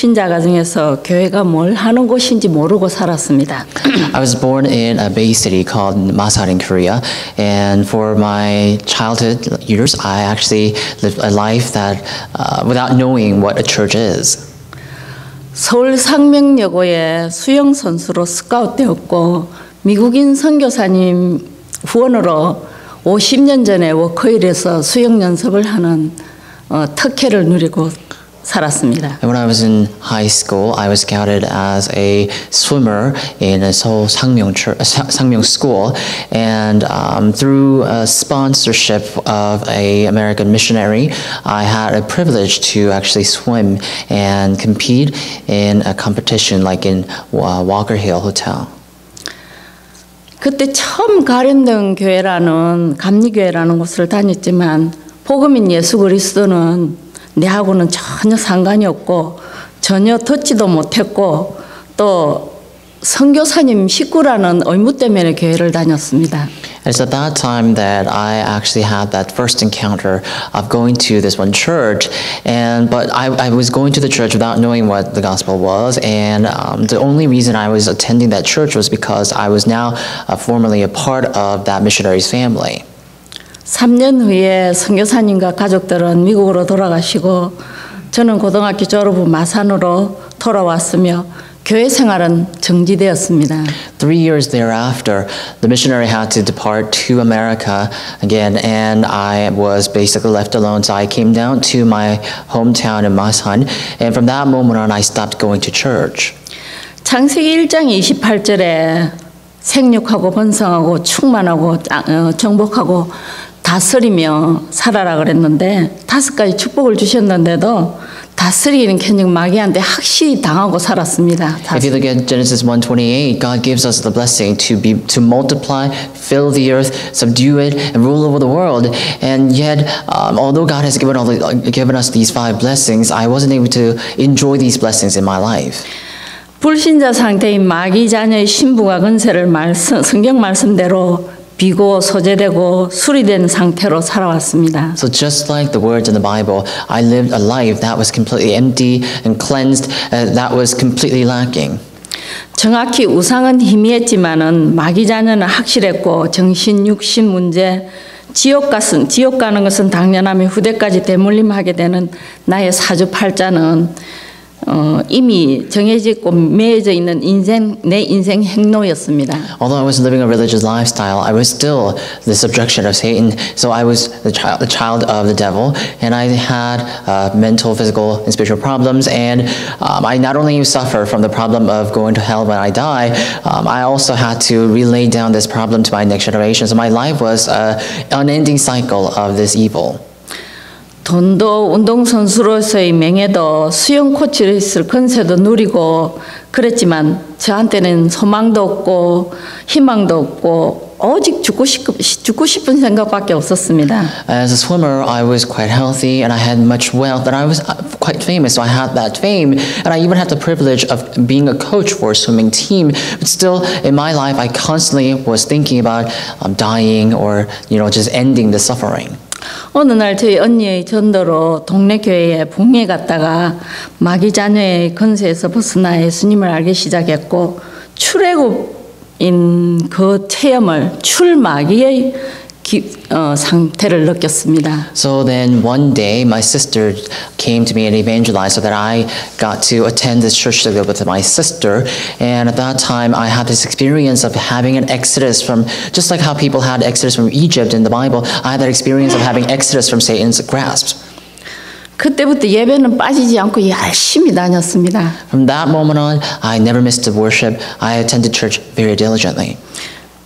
불신자 가정에서 교회가 뭘 하는 곳인지 모르고 살았습니다. I was born in a Bay city called Masar in Korea, and for my childhood years, I actually lived a life that without knowing what a church is. 서울 상명여고에 수영 선수로 스카웃되었고 미국인 선교사님 후원으로 50년 전에 워커힐에서 수영 연습을 하는 특혜를 누리고 살았습니다. And when I was in high school, I was scouted as a swimmer in a Seoul Sangmyeong school, and through a sponsorship of an American missionary, I had a privilege to actually swim and compete in a competition like in Walker Hill Hotel. 그때 처음 가련등 교회라는 감리교회라는 곳을 다녔지만 복음인 예수 그리스도는 내하고는 전혀 상관이 없고 전혀 듣지도 못했고 또 선교사님 식구라는 의무 때문에 교회를 다녔습니다. It's at that time that I actually had that first encounter of going to this one church, but I was going to the church without knowing what the gospel was, and the only reason I was attending that church was because I was now formerly a part of that missionary's family. 3년 후에 선교사님과 가족들은 미국으로 돌아가시고 저는 고등학교 졸업 후 마산으로 돌아왔으며 교회 생활은 정지되었습니다. 3 years thereafter, the missionary had to depart to America again, and I was basically left alone. So I came down to my hometown in Masan, and from that moment on, I stopped going to church. 창세기 1장 28절에 생육하고 번성하고 충만하고 정복하고 다스리며 살아라 그랬는데 5가지 축복을 주셨는데도 다스리기는 그냥 마귀한테 확실히 당하고 살았습니다. If you look at Genesis 1:28, God gives us the blessing to multiply, fill the earth, subdue it, and rule over the world. And yet, although God has given us these 5 blessings, I wasn't able to enjoy these blessings in my life. 불신자 상태인 마귀 자녀의 신부가 근세를 성경 말씀대로 비고 소재되고 수리된 상태로 살아왔습니다. So just like the words in the Bible, I lived a life that was completely empty and cleansed, that was completely lacking. 정확히 우상은 희미했지만은 마귀 자녀는 확실했고 정신 육신 문제 지옥 가는 것은 당연하며 후대까지 대물림하게 되는 나의 사주팔자는 이미 정해지고 매여져 있는 내 인생 행로였습니다. Although I was living a religious lifestyle, I was still the subjection of Satan. So I was the child of the devil, and I had mental, physical, and spiritual problems. And I not only suffer from the problem of going to hell when I die, I also had to relay down this problem to my next generation. So my life was an unending cycle of this evil. 돈도 운동선수로서의 명예도 수영 코치로 있을 건세도 누리고 그랬지만 저한테는 소망도 없고 희망도 없고 오직 죽고 싶은 생각밖에 없었습니다. As a swimmer, I was quite healthy and I had much wealth and I was quite famous, so I had that fame and I even had the privilege of being a coach for a swimming team. But still, in my life, I constantly was thinking about dying or just ending the suffering. 어느 날 저희 언니의 전도로 동네 교회에 북미에 갔다가 마귀 자녀의 건세에서 벗어나 예수님을 알기 시작했고 출애굽인 그 체험을 출마귀의 상태를 느꼈습니다. So then one day my sister came to me and evangelized so that I got to attend this church together with my sister, and at that time I had this experience of having an exodus from, just like how people had exodus from Egypt in the Bible, I had that experience of having exodus from Satan's grasp. 그때부터 예배는 빠지지 않고 열심히 다녔습니다. From that moment on, I never missed the worship. I attended church very diligently.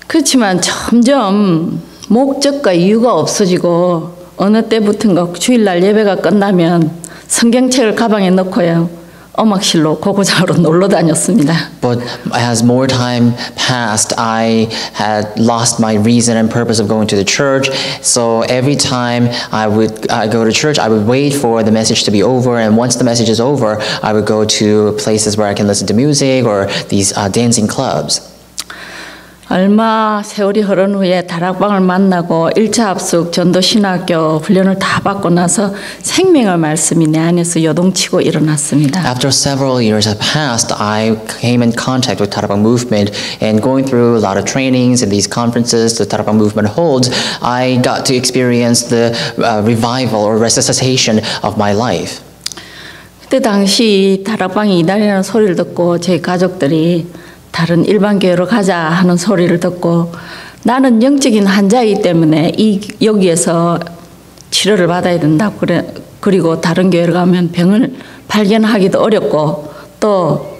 그렇지만 점점 목적과 이유가 없어지고 어느 때부턴가 주일날 예배가 끝나면 성경책을 가방에 넣고요. 음악실로 고고장으로 놀러 다녔습니다. But as more time passed, I had lost my reason and purpose of going to the church. So every time I would go to church, I would wait for the message to be over. And once the message is over, I would go to places where I can listen to music or these dancing clubs. 얼마 세월이 흐른 후에 다락방을 만나고 1차 합숙 전도신학교 훈련을 다 받고 나서 생명의 말씀이 내 안에서 요동치고 일어났습니다. After several years have passed, I came in contact with Tarabang movement, and going through a lot of trainings and these conferences the Tarabang movement holds, I got to experience the revival or resuscitation of my life. 그때 당시 다락방이 이달이라는 소리를 듣고 저희 가족들이 다른 일반 교회로 가자 하는 소리를 듣고 나는 영적인 환자이기 때문에 여기에서 치료를 받아야 된다고 그리고 다른 교회로 가면 병을 발견하기도 어렵고 또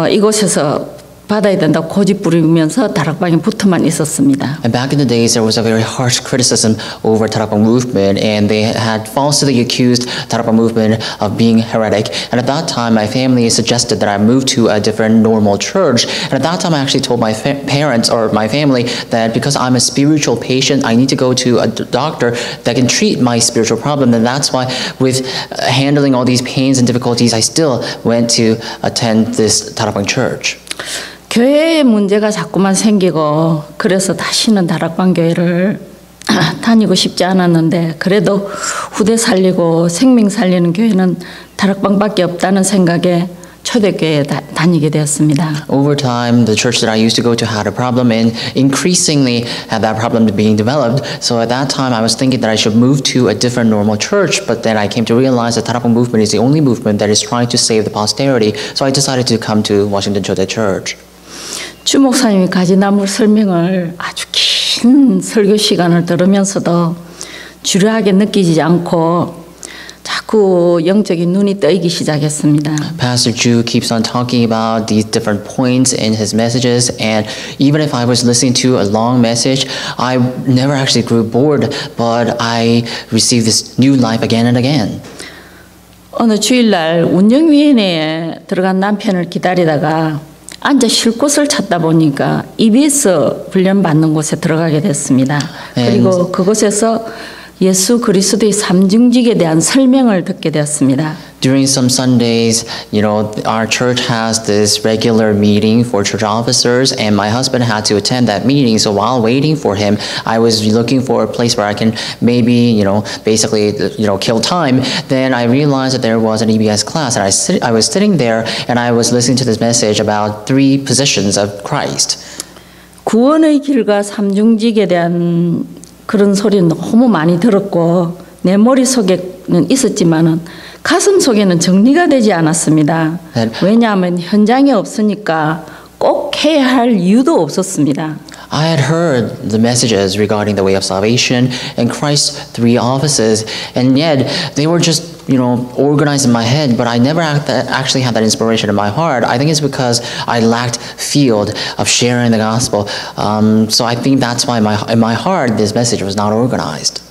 이곳에서 받아야 된다고 고집 부리면서 다락방에 붙어만 있었습니다. And back in the days, there was a very harsh criticism over Tarabang movement, and they had falsely accused Tarabang movement of being heretic. And at that time, my family suggested that I move to a different normal church. And at that time, I actually told my parents or my family that because I'm a spiritual patient, I need to go to a doctor that can treat my spiritual problem. And that's why, with handling all these pains and difficulties, I still went to attend this Tarabang church. 교회에 문제가 자꾸만 생기고 그래서 다시는 다락방 교회를 다니고 싶지 않았는데 그래도 후대 살리고 생명 살리는 교회는 다락방밖에 없다는 생각에 초대교회에 다니게 되었습니다. Over time, the church that I used to go to had a problem and increasingly had that problem being developed. So at that time, I was thinking that I should move to a different normal church, but then I came to realize that Tarabang movement is the only movement that is trying to save the posterity. So I decided to come to Washington Cho대 Church. 주 목사님이 가지나무 설명을 아주 긴 설교 시간을 들으면서도 지루하게 느끼지 않고 자꾸 영적인 눈이 뜨이기 시작했습니다. Pastor Ju keeps on talking about these different points in his messages, and even if I was listening to a long message, I never actually grew bored, but I received this new life again and again. 어느 주일날 운영위원회에 들어간 남편을 기다리다가 앉아 쉴 곳을 찾다 보니까 EBS 훈련 받는 곳에 들어가게 됐습니다. 그리고 그곳에서 예수 그리스도의 삼중직에 대한 설명을 듣게 되었습니다. During some Sundays, our church has this regular meeting for church officers, and my husband had to attend that meeting. So while waiting for him, I was looking for a place where I can maybe, basically, kill time. Then I realized that there was an EBS class, and I was sitting there, and I was listening to this message about 3 positions of Christ. 구원의 길과 삼중직에 대한 그런 소리는 너무 많이 들었고 내 머릿속에는 있었지만은 가슴 속에는 정리가 되지 않았습니다. 왜냐하면 현장에 없으니까 꼭 해야 할 이유도 없었습니다. I had heard the messages regarding the way of salvation and Christ's 3 offices, and yet they were just organized in my head, but I never actually had that inspiration in my heart. I think it's because I lacked field of sharing the gospel. So I think that's why in my heart this message was not organized.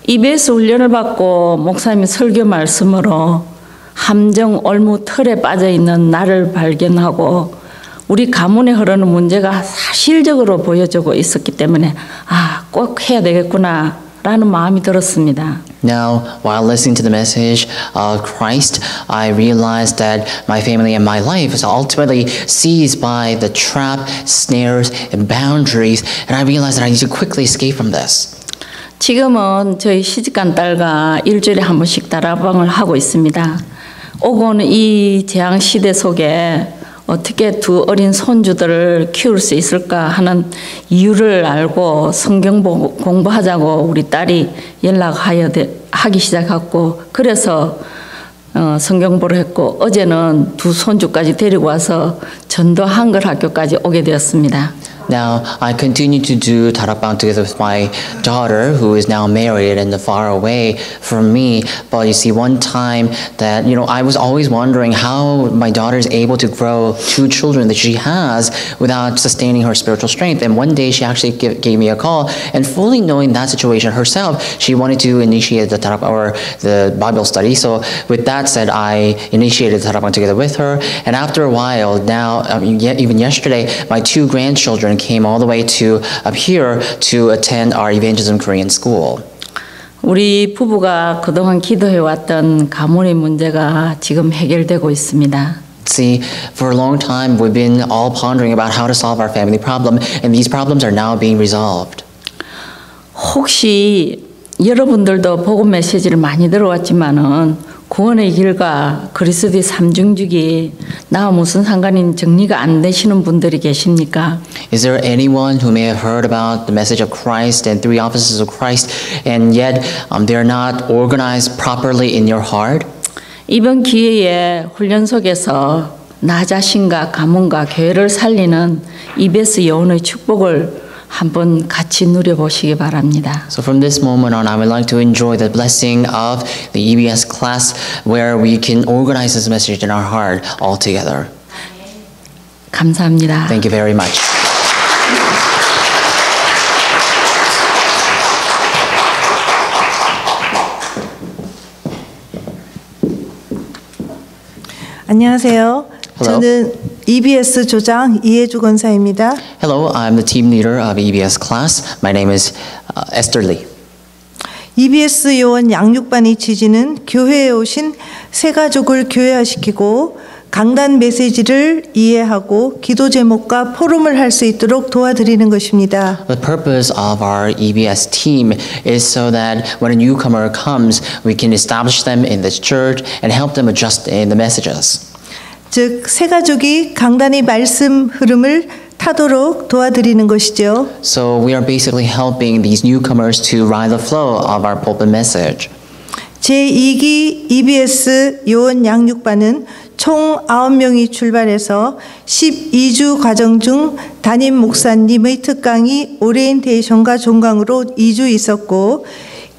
EBS 훈련을 받고 목사님의 설교 말씀으로 함정 올무 틀에 빠져 있는 나를 발견하고 우리 가문에 흐르는 문제가 사실적으로 보여지고 있었기 때문에 꼭 해야 되겠구나라는 마음이 들었습니다. Now, while listening to the message of Christ, I realized that my family and my life is ultimately seized by the trap, snares, and boundaries, and I realized that I need to quickly escape from this. 지금은 저희 시집간 딸과 일주일에 한 번씩 다락방을 하고 있습니다. 오고 오는 이 재앙 시대 속에 어떻게 2 어린 손주들을 키울 수 있을까 하는 이유를 알고 성경 공부하자고 우리 딸이 하기 시작했고 그래서 성경보를 했고 어제는 2 손주까지 데리고 와서 전도 한글 학교까지 오게 되었습니다. Now, I continue to do Tarakbang together with my daughter, who is now married and far away from me. But you see, one time that, I was always wondering how my daughter is able to grow 2 children that she has without sustaining her spiritual strength. And one day she actually gave me a call, and fully knowing that situation herself, she wanted to initiate the Tarakbang or the Bible study. So with that said, I initiated Tarakbang together with her. And after a while, now, even yesterday, my 2 grandchildren came all the way to up here to attend our Evangelism Korean school. 우리 부부가 그동안 기도해왔던 가문의 문제가 지금 해결되고 있습니다. See, for a long time, we've been all pondering about how to solve our family problem, and these problems are now being resolved. 혹시 여러분들도 복음 메시지를 많이 들어왔지만은 구원의 길과 그리스도의 삼중직이 나와 무슨 상관인 정리가 안 되시는 분들이 계십니까? Is there anyone who may have heard about the message of Christ and three offices of Christ, and yet they are not organized properly in your heart? 이번 기회에 훈련 속에서 나 자신과 가문과 교회를 살리는 EBS 여원의 축복을 한번 같이 누려보시기 바랍니다. So from this moment on, I would like to enjoy the blessing of the EBS class where we can organize this message in our heart all together. 감사합니다. Thank you very much. 안녕하세요. Hello. 저는 EBS 조장 이혜주 권사입니다. Hello, I'm the team leader of EBS class. My name is Esther Lee. EBS 요원 양육반의 취지는 교회에 오신 새 가족을 교회화시키고 강단 메시지를 이해하고 기도 제목과 포럼을 할 수 있도록 도와드리는 것입니다. The purpose of our EBS team is so that when a newcomer comes, we can establish them in this church and help them adjust in the messages. 즉, 새 가족이 강단의 말씀 흐름을 타도록 도와드리는 것이죠. So we are basically helping these newcomers to ride the flow of our pulpit message. 제2기 EBS 요원 양육반은 총 9명이 출발해서 12주 과정 중 담임 목사님의 특강이 오리엔테이션과 종강으로 2주 있었고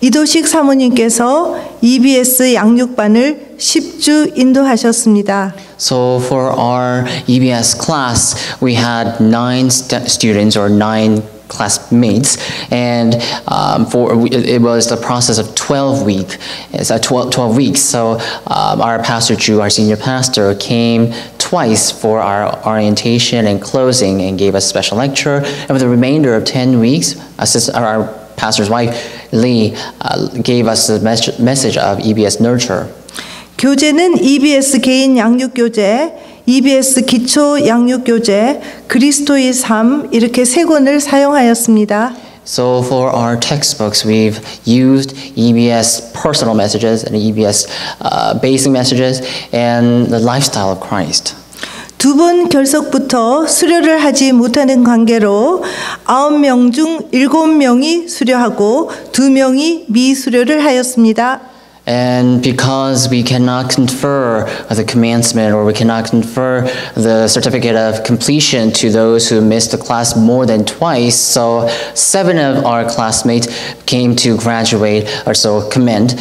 이도식 사모님께서 EBS 양육반을 10주 인도하셨습니다. So for our EBS class, we had 9 students or 9 classmates, and it was the process of 12 weeks. So our pastor Drew, our senior pastor, came twice for our orientation and closing and gave us a special lecture. And for the remainder of 10 weeks, our pastor's wife Lee gave us the message of EBS Nurture. 교재는 EBS 개인 양육 교재, EBS 기초 양육 교재, 그리스도의 삶 이렇게 세 권을 사용하였습니다. So for our textbooks, we've used EBS personal messages and EBS basic messages and the lifestyle of Christ. 두 번 결석부터 수료를 하지 못하는 관계로 9명 중 7명이 수료하고 2명이 미수료를 하였습니다. And because we cannot confer the commencement or we cannot confer the certificate of completion to those who missed the class more than twice, so 7 of our classmates came to graduate or so commend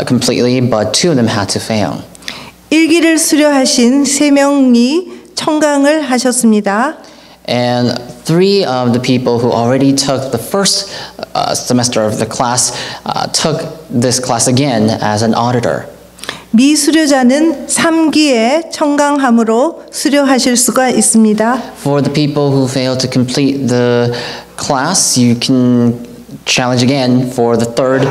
completely, but 2 of them had to fail. 1기를 수료하신 3명이 청강을 하셨습니다. And 3 of the people who already took the first semester of the class took this class again as an auditor. 미수료자는 3기에 청강함으로 수료하실 수가 있습니다. For the people who failed to complete the class, you can challenge again for the 3rd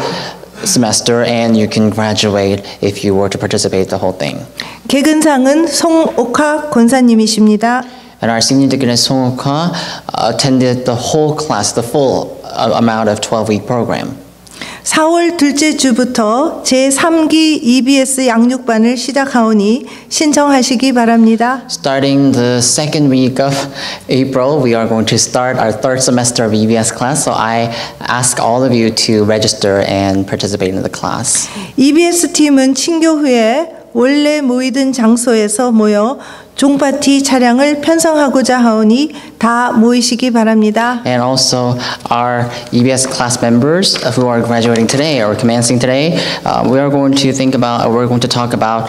semester and you can graduate if you were to participate the whole thing. 개근상은 송옥화 권사님이십니다. And our senior deaconess Song Ok-ha attended the whole class, the full amount of 12-week program. 4월 둘째 주부터 제3기 EBS 양육반을 시작하오니 신청하시기 바랍니다. Starting the 2nd week of April, we are going to start our 3rd semester of EBS class. So I ask all of you to register and participate in the class. EBS 팀은 친교 후에 원래 모이던 장소에서 모여 종파티 차량을 편성하고자 하오니 다 모이시기 바랍니다. And also our EBS class members who are graduating today or commencing today, we're going to talk about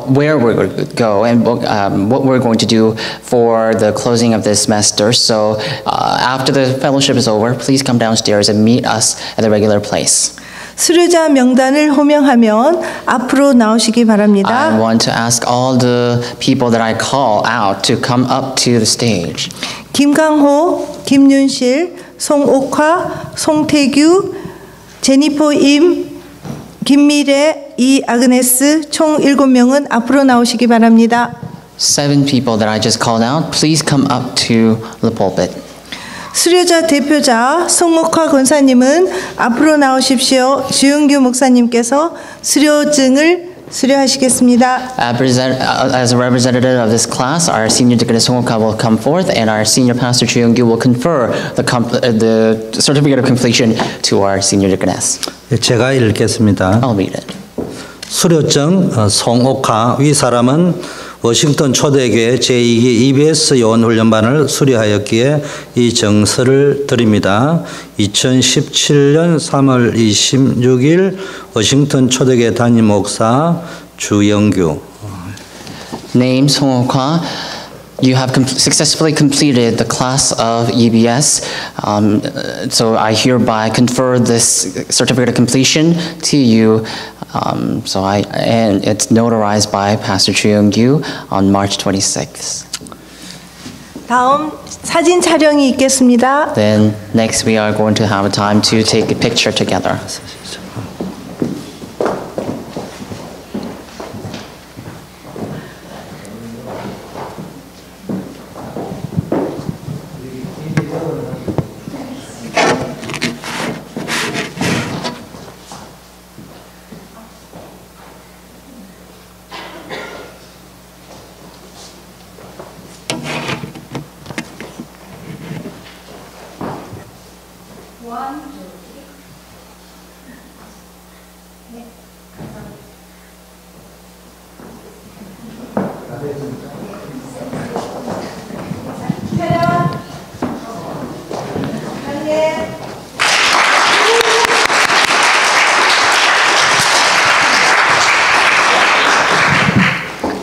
where we're going to go and what we're going to do for the closing of this semester. So after the fellowship is over, please come downstairs and meet us at the regular place. 수료자 명단을 호명하면 앞으로 나오시기 바랍니다. I want to ask all the people that I call out to come up to the stage. 김강호, 김윤실, 송옥화, 송태규, 제니퍼 임, 김미래, 이아그네스 총 7명은 앞으로 나오시기 바랍니다. 7 people that I just called out, please come up to the pulpit. 수료자 대표자 송옥화 권사님은 앞으로 나오십시오. 주영규 목사님께서 수료증을 수료하시겠습니다. As a representative of this class, our senior deaconess Song-Okwa will come forth, and our senior pastor Chu Young-gyu will confer the certificate of completion to our senior deaconess. 제가 읽겠습니다. I'll read it. 수료증 송옥화 위 사람은 워싱턴 초대교회 제2기 EBS 요원훈련반을 수료하였기에 이 정서를 드립니다. 2017년 3월 26일 워싱턴 초대교회 담임 목사 주영규. Name Song-Okwa. You have successfully completed the class of EBS, so I hereby confer this certificate of completion to you. And it's notarized by Pastor Chu Young-gyu on March 26th. 다음 사진 촬영이 있겠습니다. Then next we are going to have a time to take a picture together.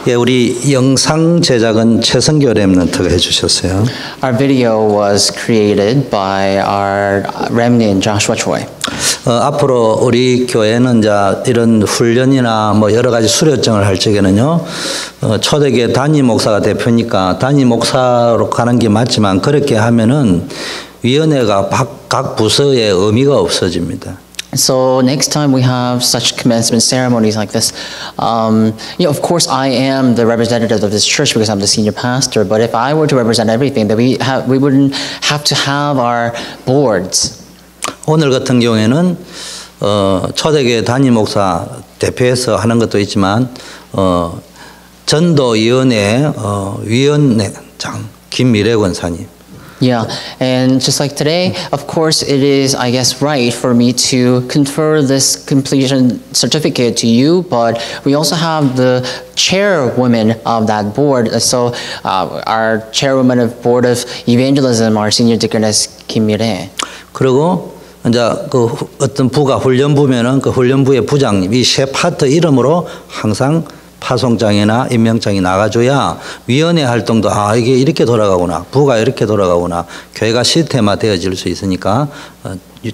예, 우리 영상 제작은 최성교 렘넌트가 해주셨어요. Our video was created by our remnant Joshua Choi. 앞으로 우리 교회는 이제 이런 훈련이나 뭐 여러 가지 수료증을 할 적에는요, 초대교회 담임 목사가 대표니까 담임 목사로 가는 게 맞지만 그렇게 하면은 위원회가 각 부서의 의미가 없어집니다. So next time we have such commencement ceremonies like this, of course I am the representative of this church because I'm the senior pastor. But if I were to represent everything, then we wouldn't have to have our boards. 오늘 같은 경우에는 초대교회 담임 목사 대표해서 하는 것도 있지만 전도위원회 위원회장 김미래 권사님. Yeah, and just like today, of course, it is, I guess, right for me to confer this completion certificate to you, but we also have the chairwoman of that board. So our chairwoman of Board of Evangelism, our senior deaconess, Kim Mire. 그리고 이제 그 어떤 부가 훈련부면은 그 훈련부의 부장님, 이 세 파트 이름으로 항상 파송장이나 임명장이 나가줘야 위원회 활동도 이게 이렇게 돌아가구나, 부가 이렇게 돌아가구나, 교회가 시스템화 되어질 수 있으니까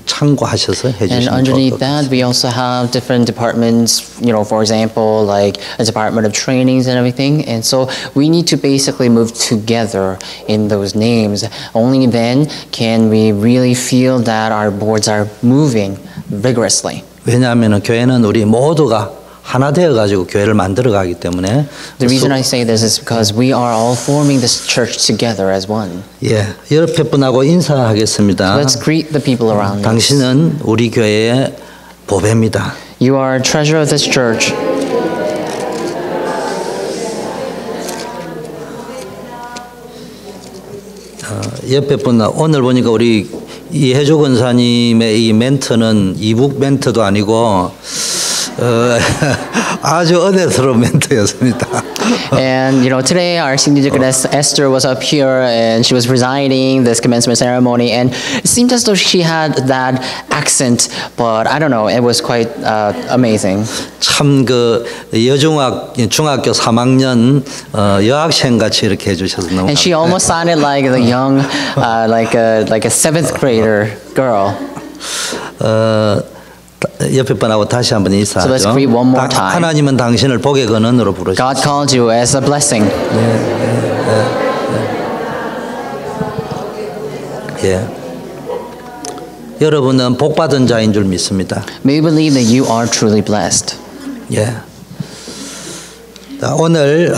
참고하셔서 해주시면 좋을 것 And underneath 같습니다. that, we also have different departments, for example, like a department of trainings and everything. And so we need to basically move together in those names. Only then can we really feel that our boards are moving vigorously. 왜냐하면 교회는 우리 모두가 하나 되어가지고 교회를 만들어가기 때문에. The reason I say this is because we are all forming this church together as one. 예, 옆에 분하고 인사하겠습니다. Let's greet the people around us. 당신은 우리 교회의 보배입니다. You are a treasure of this church. 옆에 분 오늘 보니까 우리 이혜주 권사님의 이 멘트는 이북 멘트도 아니고 아주 은혜스러운 멘트였습니다. And today our senior deaconess Esther was up here and she was presiding this commencement ceremony, and it seemed as though she had that accent, but I don't know, it was quite amazing. 참 그 중학교 3학년 여학생 같이 이렇게 해주셔서 너무. And she almost sounded like the young, like a 7th grader girl. 옆에 분하고 다시 한번 인사하죠. So let's greet one more time. 하나님은 당신을 복의 근원으로 부르셨습니다. God called you as a blessing. 예. 여러분은 복받은 자인 줄 믿습니다. May we believe that you are truly blessed. 예. 오늘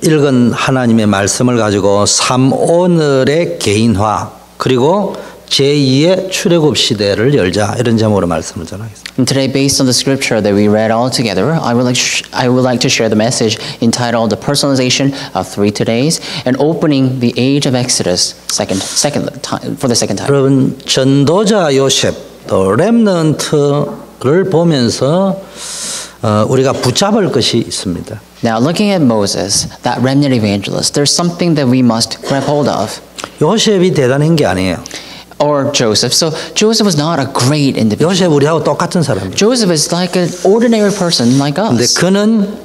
읽은 하나님의 말씀을 가지고 3오늘의 개인화 그리고 제2의 출애굽 시대를 열자 이런 제목으로 말씀을 전하겠습니다. And today, based on the scripture that we read all together, I would like to share the message entitled "The Personalization of 3 Todays" and opening the age of Exodus for the second time. 여러분 전도자 요셉 또 렘넌트를 보면서 우리가 붙잡을 것이 있습니다. Now, looking at Moses, that remnant evangelist, there's something that we must grab hold of. 요셉이 대단한 게 아니에요. Or Joseph. So Joseph was not a great individual. 요셉 우리하고 똑같은 사람이에요. Joseph is like an ordinary person like 근데 us. 그는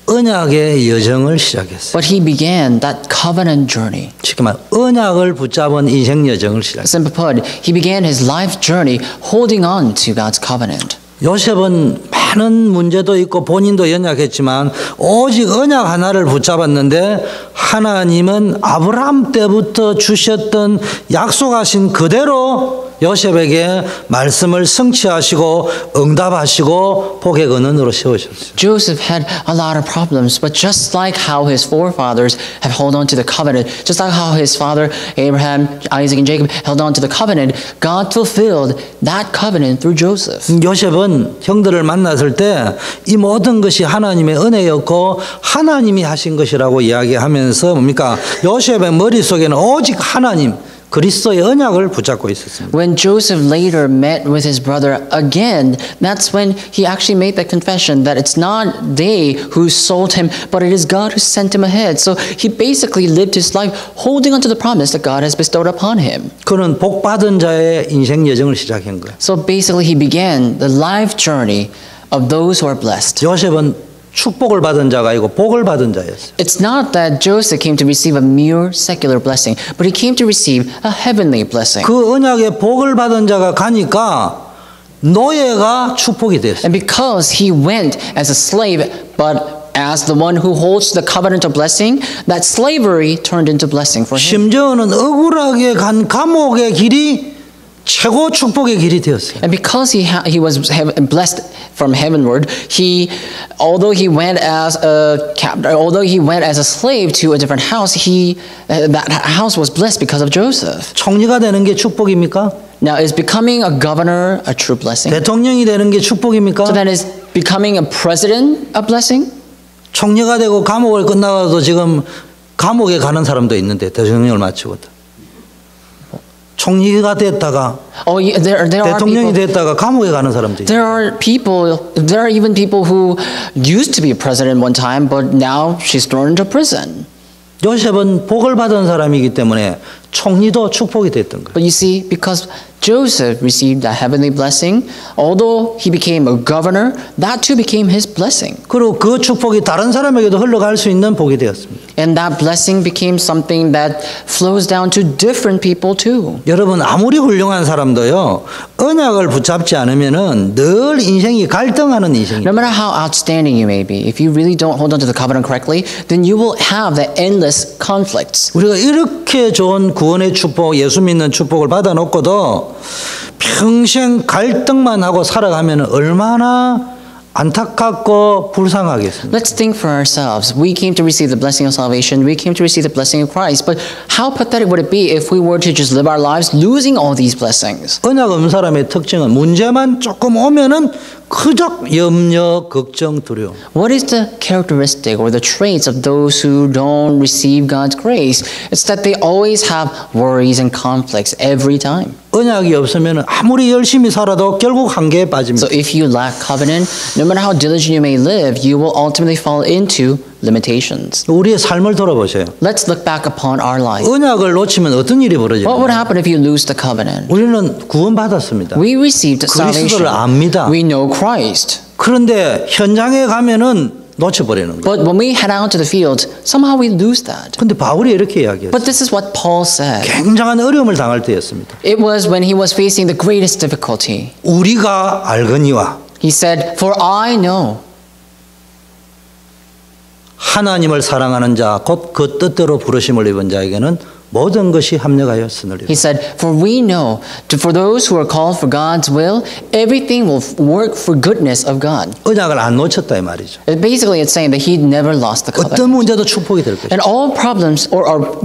언약의 여정을 시작했어요. But he began that covenant journey. 쉽게 말 언약을 붙잡은 인생 여정을 시작했어요. Simply put, he began his life journey holding on to God's covenant. 요셉은 많은 문제도 있고 본인도 연약했지만 오직 언약 하나를 붙잡았는데 하나님은 아브라함 때부터 주셨던 약속하신 그대로 요셉에게 말씀을 성취하시고 응답하시고 복의 근원으로 세우셨어요. Joseph had a lot of problems, but just like how his forefathers have held on to the covenant, just like how his father Abraham, Isaac, and Jacob held on to the covenant, God fulfilled that covenant through Joseph. 요셉은 형들을 만났을 때 이 모든 것이 하나님의 은혜였고 하나님이 하신 것이라고 이야기하면서 뭡니까? 요셉의 머릿속에는 오직 하나님 그리스도의 언약을 붙잡고 있었습니다. When Joseph later met with his brother again, that's when he actually made that confession that it's not they who sold him, but it is God who sent him ahead. So he basically lived his life holding on to the promise that God has bestowed upon him. 그는 복 받은 자의 인생 여정을 시작한 거예요. So basically he began the life journey of those who are blessed. 요셉은 축복을 받은 자가 아니고 복을 받은 자였어요. It's not that Joseph came to receive a mere secular blessing, but he came to receive a heavenly blessing. 그 언약의 복을 받은 자가 가니까 노예가 축복이 됐어요. And because he went as a slave, but as the one who holds the covenant of blessing, that slavery turned into blessing for him. 심지어는 억울하게 간 감옥의 길이 최고 축복의 길이 되었어요. And because he was blessed from heavenward, although he went as a slave to a different house, that house was blessed because of Joseph. 총리가 되는 게 축복입니까? Now, is becoming a governor a true blessing? 대통령이 되는 게 축복입니까? So then is becoming a president a blessing? 총리가 되고 감옥을 끝나가도 지금 감옥에 가는 사람도 있는데 대통령을 마치거든. 총리가 됐다가 대통령이 됐다가 감옥에 가는 사람도 있어요. There are even people who used to be a president one time, but now she's thrown into prison. 요셉은 복을 받은 사람이기 때문에 총리도 축복이 됐던 거예요. But you see, because Joseph received that heavenly blessing, although he became a governor, that too became his blessing. 그리고 그 축복이 다른 사람에게도 흘러갈 수 있는 복이 되었습니다. And that blessing became something that flows down to different people too. 여러분 아무리 훌륭한 사람도요 언약을 붙잡지 않으면은 늘 인생이 갈등하는 인생이에요. No matter how outstanding you may be, if you really don't hold on to the covenant correctly, then you will have the endless conflicts. 우리가 이렇게 좋은 구원의 축복, 예수 믿는 축복을 받아놓고도 평생 갈등만 하고 살아가면 얼마나 안타깝고 불쌍하겠습니까? Let's think for ourselves. We came to receive the blessing of salvation. We came to receive the blessing of Christ. But how pathetic would it be if we were to just live our lives losing all these blessings? 언약 없는 사람의 특징은 문제만 조금 오면은 그저 염려, 걱정, 두려움. What is the characteristic or the traits of those who don't receive God's grace? It's that they always have worries and conflicts every time. 언약이 없으면 아무리 열심히 살아도 결국 한계에 빠집니다. So if you lack covenant, no matter how diligent you may live, you will ultimately fall into limitations. 우리의 삶을 돌아보세요. Let's look back upon our life. 언약을 놓치면 어떤 일이 벌어져요? What would happen if you lose the covenant? 우리는 구원받았습니다. We received salvation. 그리스도를 압니다. We know Christ. 그런데 현장에 가면은 놓쳐버리는 거예요. But when we head out to the field, somehow we lose that. 근데 바울이 이렇게 이야기했어요. But this is what Paul said. 굉장한 어려움을 당할 때였습니다. It was when he was facing the greatest difficulty. 우리가 알거니와 He said, "For I know." 하나님을 사랑하는 자, 곧 그 뜻대로 부르심을 입은 자에게는 모든 것이 합력하여 선을 He said, "For we know, for those who are called for God's will, everything will work for goodness of God." 언약을 안 놓쳤다 이 말이죠. Basically, it's saying that he never lost the 어떤 covenant. 문제도 축복이 될 것이다. And all problems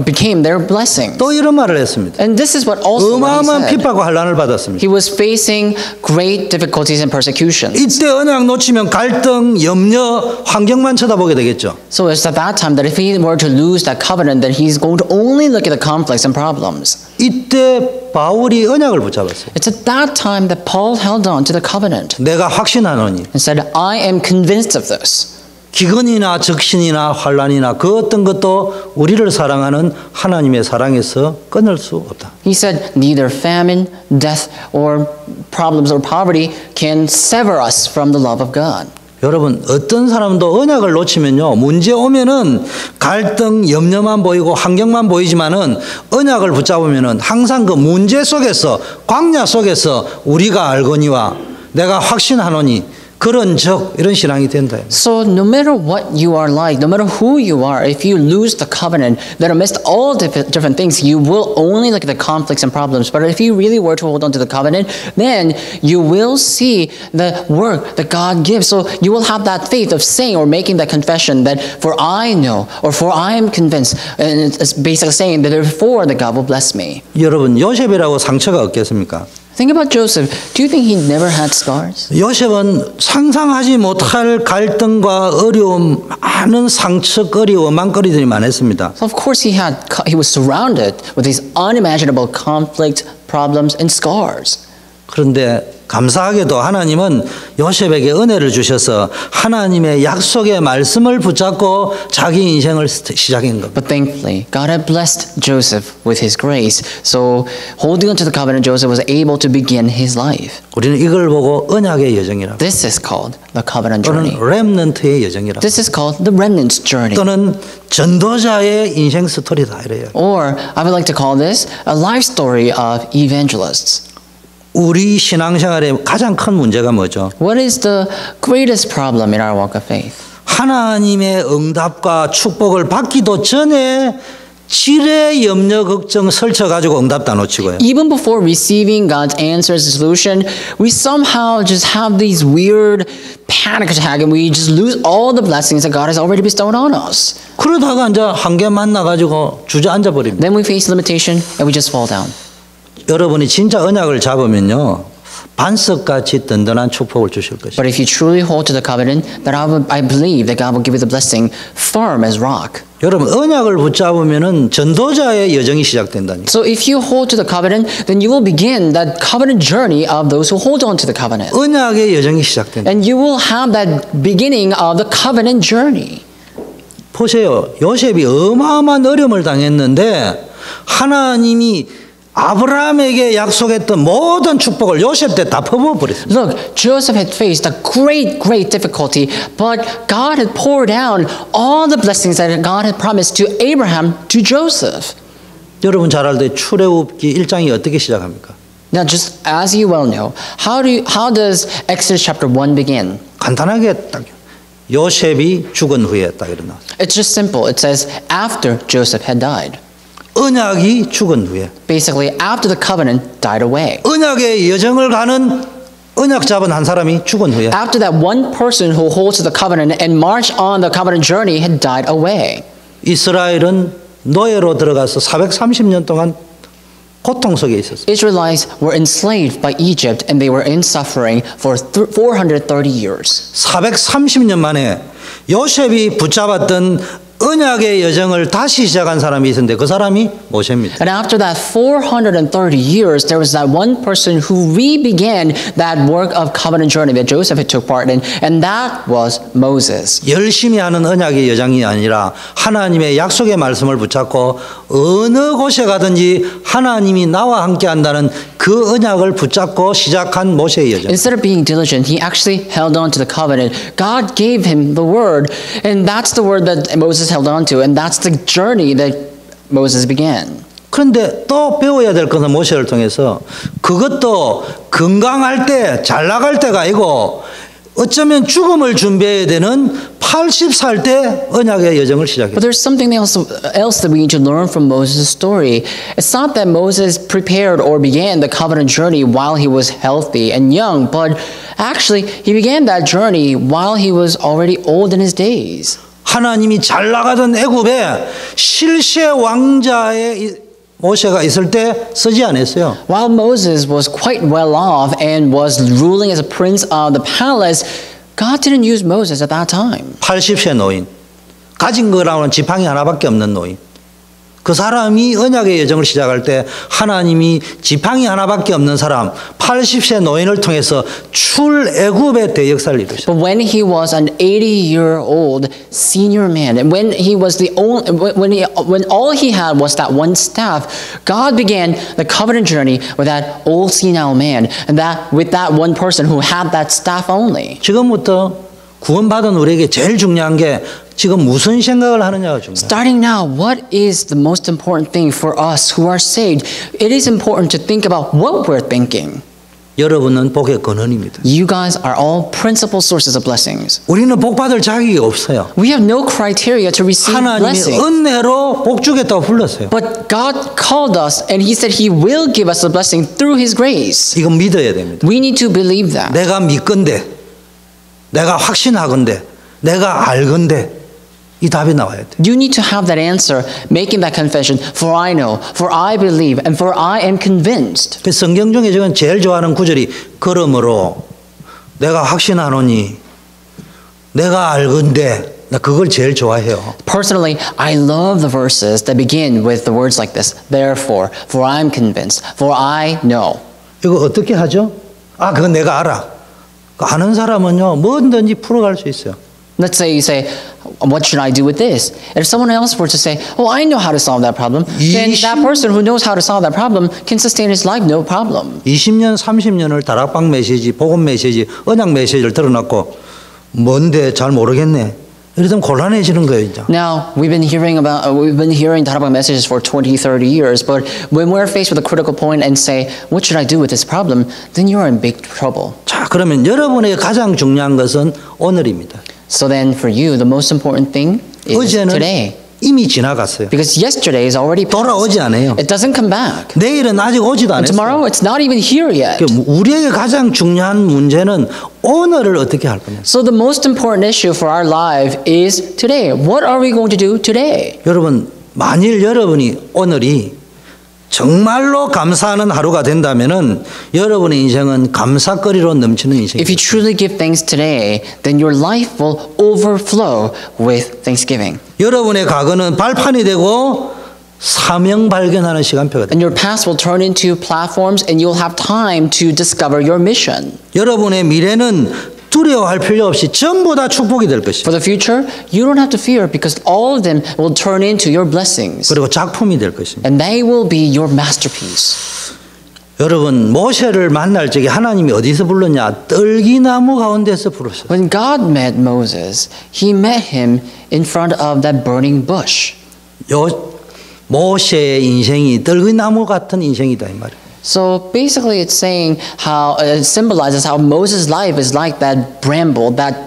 became their blessings. 또 이런 말을 했습니다. And this is what also what he 어마어마한 said. 핍박과 환난을 받았습니다. He was facing great difficulties and persecutions. 이때 언약 놓치면 갈등, 염려, 환경만 쳐다보게 되겠죠. So it's at that time that if he were to lose that covenant, then he's going to only look at the conflicts and problems. 이때 바울이 언약을 붙잡았어요. It's at that time that Paul held on to the covenant 내가 확신하노니 and said, "I am convinced of this." 기근이나 적신이나 환난이나 그 어떤 것도 우리를 사랑하는 하나님의 사랑에서 끊을 수 없다. He said, "Neither famine, death, or problems or poverty can sever us from the love of God." 여러분 어떤 사람도 언약을 놓치면요 문제 오면은 갈등 염려만 보이고 환경만 보이지만은 언약을 붙잡으면은 항상 그 문제 속에서 광야 속에서 우리가 알거니와 내가 확신하노니 그런 적 이런 신앙이 된다. So no matter what you are like, no matter who you are, if you lose the covenant, that amidst all different things, you will only look at the conflicts and problems. But if you really were to hold on to the covenant, then you will see the work that God gives. So you will have that faith of saying or making that confession that for I know or for I am convinced. And it's basically saying that therefore that God will bless me. 여러분 요셉이라고 상처가 없겠습니까? Think about Joseph. Do you think he never had scars? 요셉은 상상하지 못할 갈등과 어려움, 많은 상처거리, 원망거리들이 많았습니다. So of course he was surrounded with these unimaginable conflict, problems, and scars. 그런데 감사하게도 하나님은 요셉에게 은혜를 주셔서 하나님의 약속의 말씀을 붙잡고 자기 인생을 시작한 겁니다. But thankfully, God had blessed Joseph with his grace. So holding on to the covenant, Joseph was able to begin his life. 우리는 이걸 보고 언약의 여정이라고 This is called the covenant 또는 journey. 렘넌트의 여정이라고 This is called the remnant's journey. 또는 전도자의 인생 스토리다 이래요. Or I would like to call this a life story of evangelists. 우리 신앙생활의 가장 큰 문제가 뭐죠? What is the greatest problem in our walk of faith? 하나님의 응답과 축복을 받기도 전에 지레 염려 걱정 설쳐가지고 응답 다 놓치고요. Even before receiving God's answers and solution, we somehow just have these weird panic attack and we just lose all the blessings that God has already bestowed on us. 그러다가 이제 한계 만나가지고 주저앉아 버립니다. Then we face limitation and we just fall down. 여러분이 진짜 언약을 잡으면요 반석같이 든든한 축복을 주실 것입니다. But if you truly hold to the covenant, then I believe that God will give you the blessing firm as rock. 여러분 언약을 붙잡으면은 전도자의 여정이 시작된다니. So if you hold to the covenant, then you will begin that covenant journey of those who hold on to the covenant. 언약의 여정이 시작된다. And you will have that beginning of the covenant journey. 보세요. 요셉이 어마어마한 어려움을 당했는데 하나님이 아브라함에게 약속했던 모든 축복을 요셉 때 다 퍼부어버렸습니다. Look, Joseph had faced a great difficulty, but God had poured down all the blessings that God had promised to Abraham, to Joseph. 여러분 잘 알듯이 출애굽기 1장이 어떻게 시작합니까? Now, just as you well know, how does Exodus chapter 1 begin? 간단하게 딱 요셉이 죽은 후에 딱 일어나. It's just simple. It says, after Joseph had died. 언약이 죽은 후에. Basically, after the covenant died away. 언약의 여정을 가는 언약 잡은 한 사람이 죽은 후에. After that one person who holds to the covenant and marched on the covenant journey had died away. 이스라엘은 노예로 들어가서 430년 동안 고통 속에 있었어요. Israelites were enslaved by Egypt and they were in suffering for 430 years. 430년 만에 요셉이 붙잡았던 언약의 여정을 다시 시작한 사람이 있었는데 그 사람이 모세입니다. And after that 430 years, there was that one person who re-began that work of covenant journey that Joseph had took part in, and that was Moses. 열심히 하는 언약의 여정이 아니라 하나님의 약속의 말씀을 붙잡고 어느 곳에 가든지 하나님이 나와 함께 한다는 그 언약을 붙잡고 시작한 모세의 여정. Instead of being diligent, he actually held on to the covenant. God gave him the word, and that's the word that Moses held on to, and that's the journey that Moses began. 그런데 또 배워야 될 것은 모세를 통해서 그것도 건강할 때 잘 나갈 때가 아니고 어쩌면 죽음을 준비해야 되는 80살 때 언약의 여정을 시작했어요. But there's something else that we need to learn from Moses' story. It's not that Moses prepared or began the covenant journey while he was healthy and young, but actually he began that journey while he was already old in his days. 하나님이 잘 나가던 애굽에 실세 왕자의 모세가 있을 때 쓰지 않았어요. While Moses was quite well off and was ruling as a prince of the palace, God didn't use Moses at that time. 80세 노인. 가진 거라고는 지팡이 하나밖에 없는 노인. 그 사람이 언약의 여정을 시작할 때 하나님이 지팡이 하나밖에 없는 사람 80세 노인을 통해서 출애굽의 대역사를 이루셨어요. But when he was an 80-year-old senior man, and when he was the only, when all he had was that one staff, God began the covenant journey with that old senile man, and that with that one person who had that staff only. 지금부터 구원받은 우리에게 제일 중요한 게 지금 무슨 생각을 하느냐가 중요해요. Starting now, what is the most important thing for us who are saved? It is important to think about what we're thinking. 여러분은 복의 근원입니다. You guys are all principal sources of blessings. 우리는 복 받을 자격이 없어요. We have no criteria to receive 하나님이 blessing. 은혜로 복 주겠다고 불렀어요. But God called us and He said He will give us a blessing through His grace. 이건 믿어야 됩니다. We need to believe that. 내가 믿건대, 내가 확신하건대, 내가 알건대 이 답이 나와야 돼. You need to have that answer, making that confession. For I know, for I believe, and for I am convinced. 그 성경 중에 저는 제일 좋아하는 구절이 그러므로 내가 확신하노니 내가 알건대 나 그걸 제일 좋아해요. Personally, I love the verses that begin with the words like this. Therefore, for I am convinced, for I know. 이거 어떻게 하죠? 아, 그건 내가 알아. 아는 사람은요 뭐든지 풀어갈 수 있어요. Let's say you say, what should I do with this? And if someone else were to say, oh, I know how to solve that problem, then that person who knows how to solve that problem can sustain his life no problem. 20년, 30년을 다락방 메시지, 복음 메시지, 언약 메시지를 들어놨고 뭔데 잘 모르겠네. 이러면 곤란해지는 거예요, 이제. Now, we've been hearing Darabang messages for 20, 30 years, but when we're faced with a critical point and say, what should I do with this problem? Then you're in big trouble. 자, 그러면 여러분에게 가장 중요한 것은 오늘입니다. So then for you, the most important thing is 어제는 today. 이미 지나갔어요. Because yesterday is already 돌아오지 past. 않아요. It doesn't come back. 내일은 아직 오지도 And 않았어요. tomorrow, it's not even here yet. 우리에게 가장 중요한 문제는 오늘을 어떻게 할 거냐. So the most important issue for our life is today. What are we going to do today? 여러분, 만일 여러분이 오늘이 정말로 감사하는 하루가 된다면은 여러분의 인생은 감사거리로 넘치는 If you 인생입니다. truly give thanks today, then your life will overflow with thanksgiving. 여러분의 과거는 발판이 되고 사명 발견하는 시간표가 됩니다. And your past will turn into platforms and you'll have time to discover your mission. 여러분의 미래는 두려워할 필요 없이 전부 다 축복이 될 것입니다. For the future, you don't have to fear because all of them will turn into your blessings. 그리고 작품이 될 것입니다. And they will be your masterpiece. 여러분, 모세를 만날 적에 하나님이 어디서 불렀냐? 떨기나무 가운데서 부르셨어요. When God met Moses, He met him in front of that burning bush. 모세의 인생이 떨기나무 같은 인생이다 이 말이에요. So basically it's saying how it symbolizes how Moses' life is like that bramble, that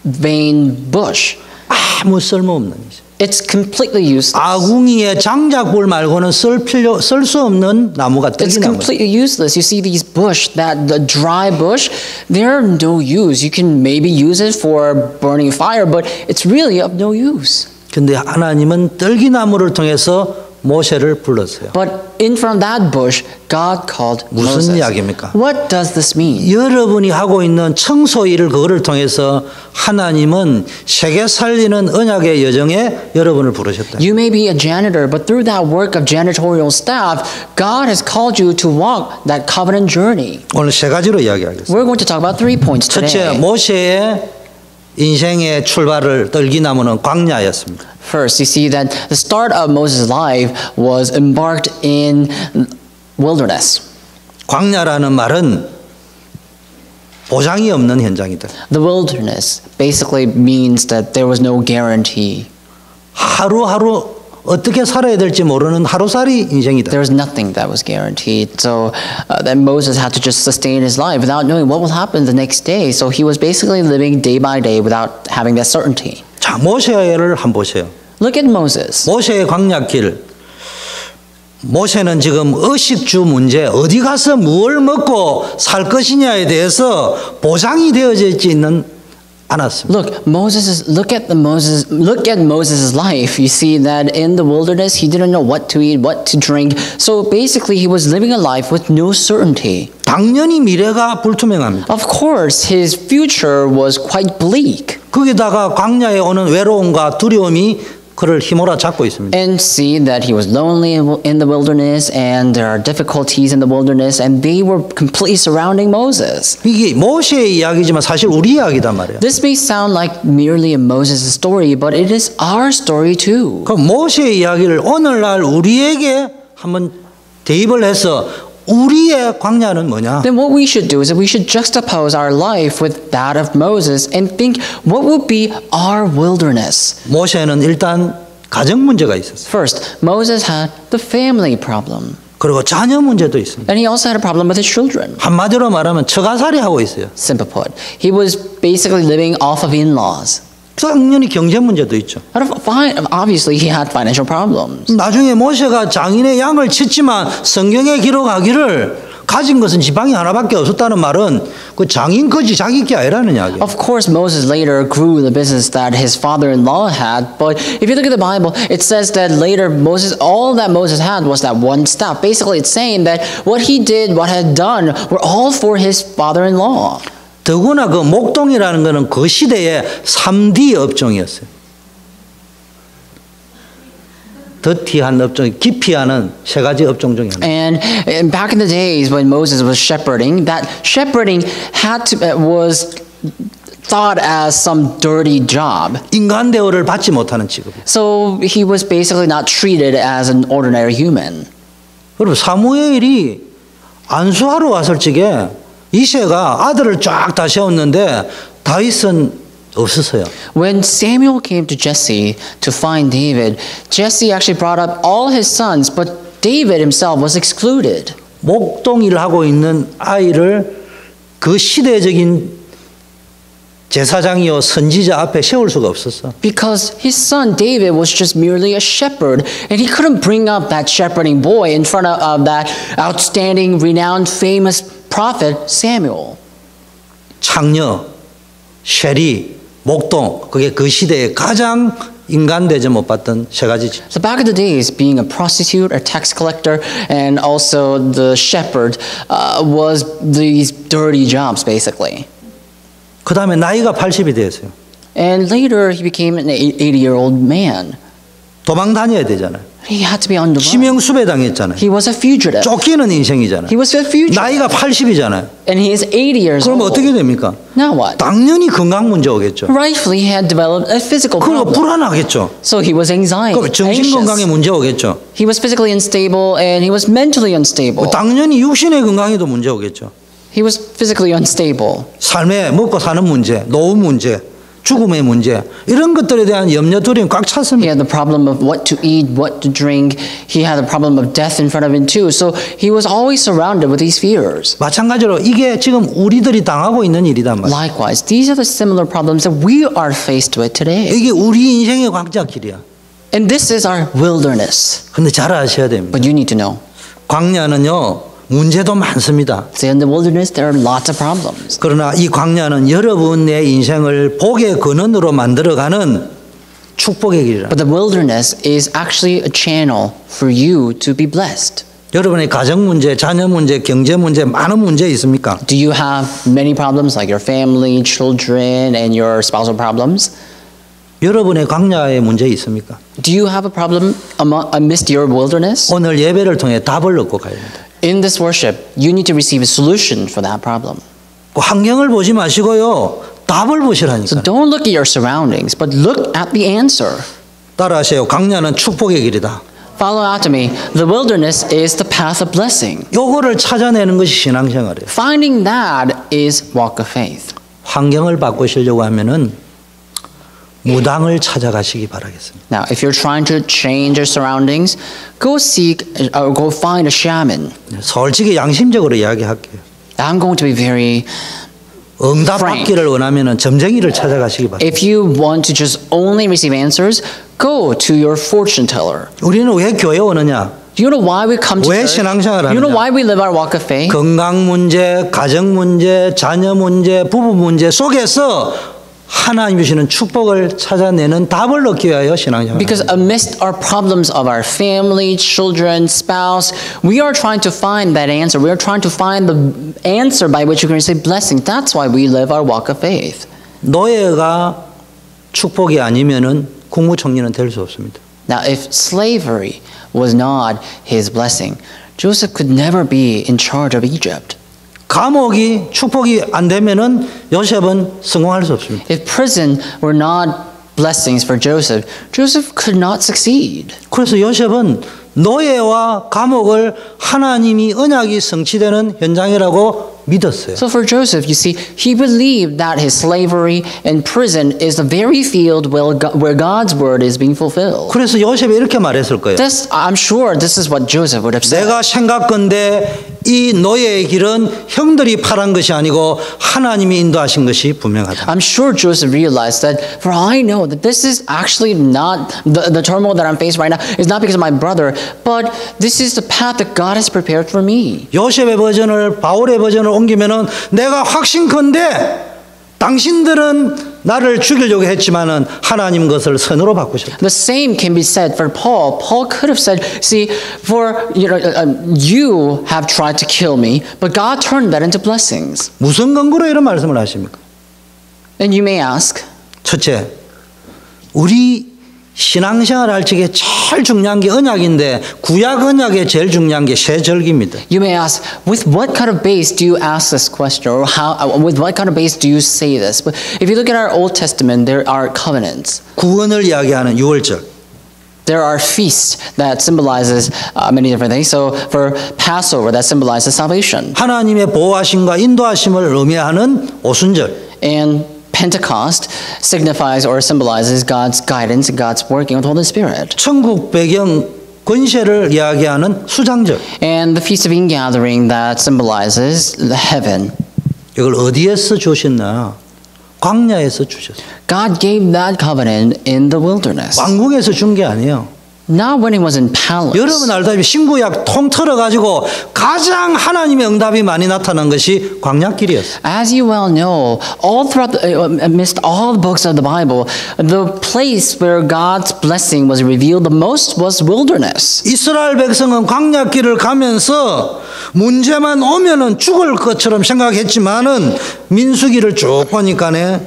vain bush. 아무 쓸모없는 인생. It's completely useless. 아궁이의 장작불 말고는 쓸 수 없는 나무가 It's 떨기나무. completely useless. You see these bush, the dry bush, they're no use. You can maybe use it for burning fire, but it's really of no use. 근데 하나님은 떨기나무를 통해서 모세를 불렀어요. But in front of that bush, God called 무슨 Moses. 이야기입니까? What does this mean? 여러분이 하고 있는 청소 일을 그거를 통해서 하나님은 세계 살리는 언약의 여정에 여러분을 부르셨다. You may be a janitor, but through that work of janitorial staff, God has called you to walk that covenant journey. 오늘 세 가지로 이야기하겠습니다. We're going to talk about 3 points 첫째, today. 모세의 인생의 출발을 떨기나무는 광야였습니다. First, you see that the start of Moses' life was embarked in wilderness. 광야라는 말은 보장이 없는 현장이다. The wilderness basically means that there was no guarantee. 하루하루 어떻게 살아야 될지 모르는 하루살이 인생이다. There was nothing that was guaranteed. So that Moses had to just sustain his life without knowing what will happen the next day. So he was basically living day by day without having that certainty. 자, 모세를 한번 보세요. Look at Moses. 모세의 광야길. 모세는 지금 의식주 문제, 어디 가서 뭘 먹고 살 것이냐에 대해서 보장이 되어져 있지는 않았습니다. Look at Moses' life. You see that in the wilderness he didn't know what to eat, what to drink. So basically he was living a life with no certainty. 당연히 미래가 불투명합니다. Of course, his future was quite bleak. 거기다가 광야에 오는 외로움과 두려움이 그를 휘몰아 잡고 있습니다. And see that he was lonely in the wilderness, and there are difficulties in the wilderness, and they were completely surrounding Moses. 이게 모세의 이야기지만 사실 우리 이야기단 말이에요. This may sound like merely a Moses story, but it is our story too. 그 모세의 이야기를 오늘날 우리에게 한번 대입을 해서 우리의 광야는 뭐냐? Then what we should do is that we should juxtapose our life with that of Moses and think what would be our wilderness. 모세는 일단 가정 문제가 있었어요. First, Moses had the family problem. 그리고 자녀 문제도 있습니다. And he also had a problem with his children. 한마디로 말하면 처가살이 하고 있어요. Simply put, he was basically living off of in-laws. 당연히 경제 문제도 있죠. Obviously, he had financial problems. 나중에 모세가 장인의 양을 쳤지만 성경에 기록하기를 가진 것은 지방이 하나밖에 없었다는 말은 그 장인 거지 자기 게 아니라는 이야기예요. Of course, Moses later grew the business that his father-in-law had, but if you look at the Bible, it says that later all that Moses had was that one staff. Basically, it's saying that what he did, what he had done, were all for his father-in-law. 더구나 그 목동이라는 것은 그 시대의 3D 업종이었어요. 더티한 업종, 기피하는 세 가지 업종 중에 하나. And back in the days when Moses was shepherding, that shepherding was thought as some dirty job. 인간 대우를 받지 못하는 직업. So he was basically not treated as an ordinary human. 그리고 사무엘이 안수하러 왔을 적에 이새가 아들을 쫙 다 세웠는데 다윗은 없었어요. When Samuel came to Jesse to find David, Jesse actually brought up all his sons, but David himself was excluded. 목동일 하고 있는 아이를 그 시대적인 제사장이요 선지자 앞에 세울 수가 없었어. Because his son David was just merely a shepherd, and he couldn't bring up that shepherding boy in front of that outstanding, renowned, famous prophet Samuel. 창녀, 쉐리, 목동 그게 그 시대에 가장 인간 대접 못 받던 세 가지지. So back in the days, being a prostitute, a tax collector, and also the shepherd was these dirty jobs, basically. 그 다음에 나이가 80이 되었어요. And later, he became an 80-year-old man. 도망 다녀야 되잖아요. He had to be on the run. 치명수배 당했잖아요. He was a fugitive. 쫓기는 인생이잖아요. He was a fugitive. 나이가 80이잖아요. And he is 80 years 그럼 old. 어떻게 됩니까? Now what? 당연히 건강 문제 오겠죠. Rightfully, he had developed a physical 그리고 problem. 불안하겠죠. So he was 그럼 정신 건강에 anxious. 문제 오겠죠. He was physically unstable and he was mentally unstable. 당연히 육신의 건강에도 문제 오겠죠. He was physically unstable. 삶에 먹고 사는 문제, 노후 문제, 죽음의 문제 이런 것들에 대한 염려 두려움 꽉 He 찼습니다. had the problem of what to eat, what to drink. He had the problem of death in front of him too. So he was always surrounded with these fears. 마찬가지로 이게 지금 우리들이 당하고 있는 일이단 말이에요. Likewise, these are the similar problems that we are faced with today. 이게 우리 인생의 광야길이야. And this is our wilderness. 근데 잘 아셔야 됩니다. But you need to know. 광야는요 문제도 많습니다. So in the wilderness, there are lots of problems. 그러나 이 광야는 여러분의 인생을 복의 근원으로 만들어가는 축복의 길이라. But the wilderness is actually a channel for you to be blessed. 여러분의 가정 문제, 자녀 문제, 경제 문제 많은 문제 있습니까? Do you have many problems like your family, children, and your spousal problems? 여러분의 광야의 문제 있습니까? Do you have a problem amidst your wilderness? 오늘 예배를 통해 답을 얻고 가야 합니다. In this worship, you need to receive a solution for that problem. 그 환경을 보지 마시고요. 답을 So 보시라니까. don't look at your surroundings, but look at the answer. 따라하세요. 광야는 축복의 길이다. Follow after me. The wilderness is the path of blessing. 요거를 찾아내는 것이 신앙생활이에요. Finding that is walk of faith. 환경을 바꾸시려고 하면은 무당을 찾아가시기 바라겠습니다. Now, if you're trying to change your surroundings, go seek or go find a shaman. 솔직히 양심적으로 이야기할게요. I'm going to be very 응답받기를 원하면은 점쟁이를 찾아가시기 바랍니다. If you want to just only receive answers, go to your fortune teller. 우리는 왜 교회 오느냐? Do you know why we come to 왜 church? 신앙생활을 You know 하느냐? why we live our walk of faith? 건강 문제, 가정 문제, 자녀 문제, 부부 문제 속에서 하나님 주시는 축복을 찾아내는 답을 얻기 위하여 신앙생활을 Because amidst our problems of our family, children, spouse, we are trying to find that answer. We are trying to find the answer by which you can receive blessing. That's why we live our walk of faith. 노예가 축복이 아니면은 국무총리는 될 수 없습니다. Now, if slavery was not his blessing, Joseph could never be in charge of Egypt. 감옥이 축복이 안 되면은 요셉은 성공할 수 없습니다. If prison were not blessings for Joseph, Joseph could not succeed. 그래서 요셉은 노예와 감옥을 하나님이 언약이 성취되는 현장이라고 믿었어요. So for Joseph, you see, he believed that his slavery and prison is the very field where God's word is being fulfilled. 그래서 요셉이 이렇게 말했을 거예요. I'm sure this is what Joseph would have said. 내가 생각건대 이 노예의 길은 형들이 파란 것이 아니고 하나님이 인도하신 것이 분명하다. I'm sure Joseph realized that, for I know that this is actually not the turmoil that I'm facing right now is not because of my brother, but this is the path that God has prepared for me. 요셉의 버전을 바울의 버전을 옮기면은 내가 확신컨대 당신들은 나를 죽이려고 했지만은 하나님 것을 선으로 바꾸셨다. The same can be said for Paul. Paul could have said, "See, for you have tried to kill me, but God turned that into blessings." 무슨 근거로 이런 말씀을 하십니까? And you may ask, 첫째, 우리 신앙생활 할 적에 제일 중요한 게 언약인데 구약 언약에 제일 중요한 게 세절기입니다. you may ask, with what kind of base do you ask this question, or with what kind of base do you say this? But if you look at our Old Testament, there are covenants. 구원을 이야기하는 유월절. There are feasts that symbolizes many different things. So for Passover, that symbolizes salvation. 하나님의 보호하심과 인도하심을 의미하는 오순절. And Pentecost signifies or symbolizes God's guidance and God's working with the Holy Spirit. 천국 배경 권세를 이야기하는 수장절. And the Feast of Ingathering that symbolizes the heaven. 이걸 어디에서 주셨나? 광야에서 주셨어요. God gave that covenant in the wilderness. 왕궁에서 준 게 아니에요. Not when he was in palace. 여러분 알다시피 신구약 통틀어 가지고 가장 하나님의 응답이 많이 나타난 것이 광야길이었어요. As you well know, all throughout amidst all the books of the Bible, the place where God's blessing was revealed the most was wilderness. 이스라엘 백성은 광야길을 가면서 문제만 오면은 죽을 것처럼 생각했지만은 민수기를 쭉 보니까네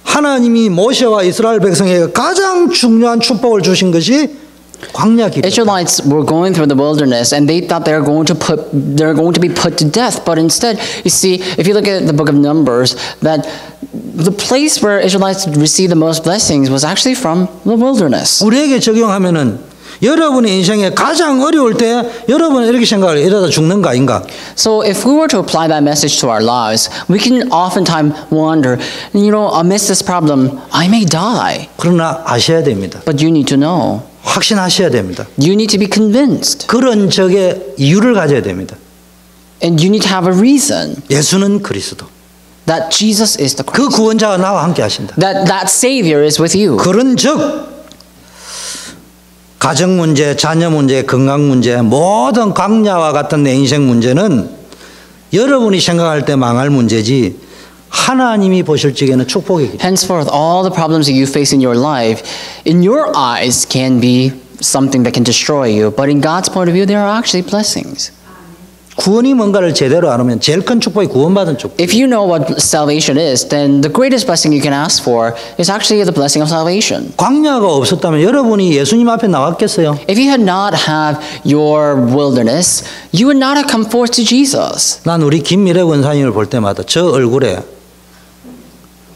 하나님이 모세와 이스라엘 백성에게 가장 중요한 축복을 주신 것이 광야길이었다. Israelites were going through the wilderness and they thought they're going to be put to death, but instead, you see, if you look at the book of Numbers, that the place where Israelites received the most blessings was actually from the wilderness. 우리에게 적용하면은 여러분의 인생에 가장 어려울 때 여러분은 이렇게 생각을 해요. 이러다 죽는 거 아닌가? So if we were to apply that message to our lives, we can oftentimes wonder, amidst this problem, I may die. 그러나 아셔야 됩니다. But you need to know. 확신하셔야 됩니다. You need to be convinced. 그런 적의 이유를 가져야 됩니다. And you need to have a reason 예수는 그리스도. that Jesus is the 그 Christ. 구원자가 나와 함께 하신다. That Savior is with you. 그런즉 가정 문제, 자녀 문제, 건강 문제, 모든 광야와 같은 내 인생 문제는 여러분이 생각할 때 망할 문제지 하나님이 보실 적에는 축복이기. Henceforth, all the problems that you face in your life, in your eyes, can be something that can destroy you. But in God's point of view, they are actually blessings. 구원이 뭔가를 제대로 알으면 제일 큰 축복이 구원받은 축복. If you know what salvation is, then the greatest blessing you can ask for is actually the blessing of salvation. 광야가 없었다면 여러분이 예수님 앞에 나왔겠어요? If you had not had your wilderness, you would not have come forth to Jesus. 난 우리 김미래 권사님을 볼 때마다 저 얼굴에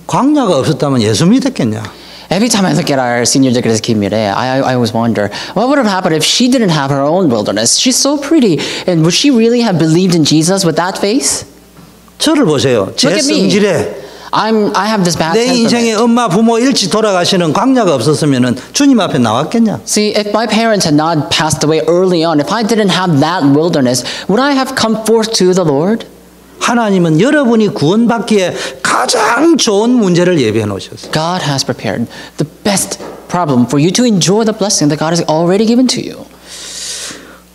광야가 없었다면 예수 믿었겠냐? Every time I look at our senior deaconess Kim Mire, I always wonder, what would have happened if she didn't have her own wilderness? She's so pretty, and would she really have believed in Jesus with that face? 저를 보세요. 제 Look at me. 성질에 I have this bad 내 인생에 temperament. 엄마 부모 일찍 돌아가시는 광야가 없었으면은 주님 앞에 나왔겠냐? See, if my parents had not passed away early on, if I didn't have that wilderness, would I have come forth to the Lord? 하나님은 여러분이 구원받기에 가장 좋은 문제를 예비해 놓으셨어요. God has prepared the best problem for you to enjoy the blessing that God has already given to you.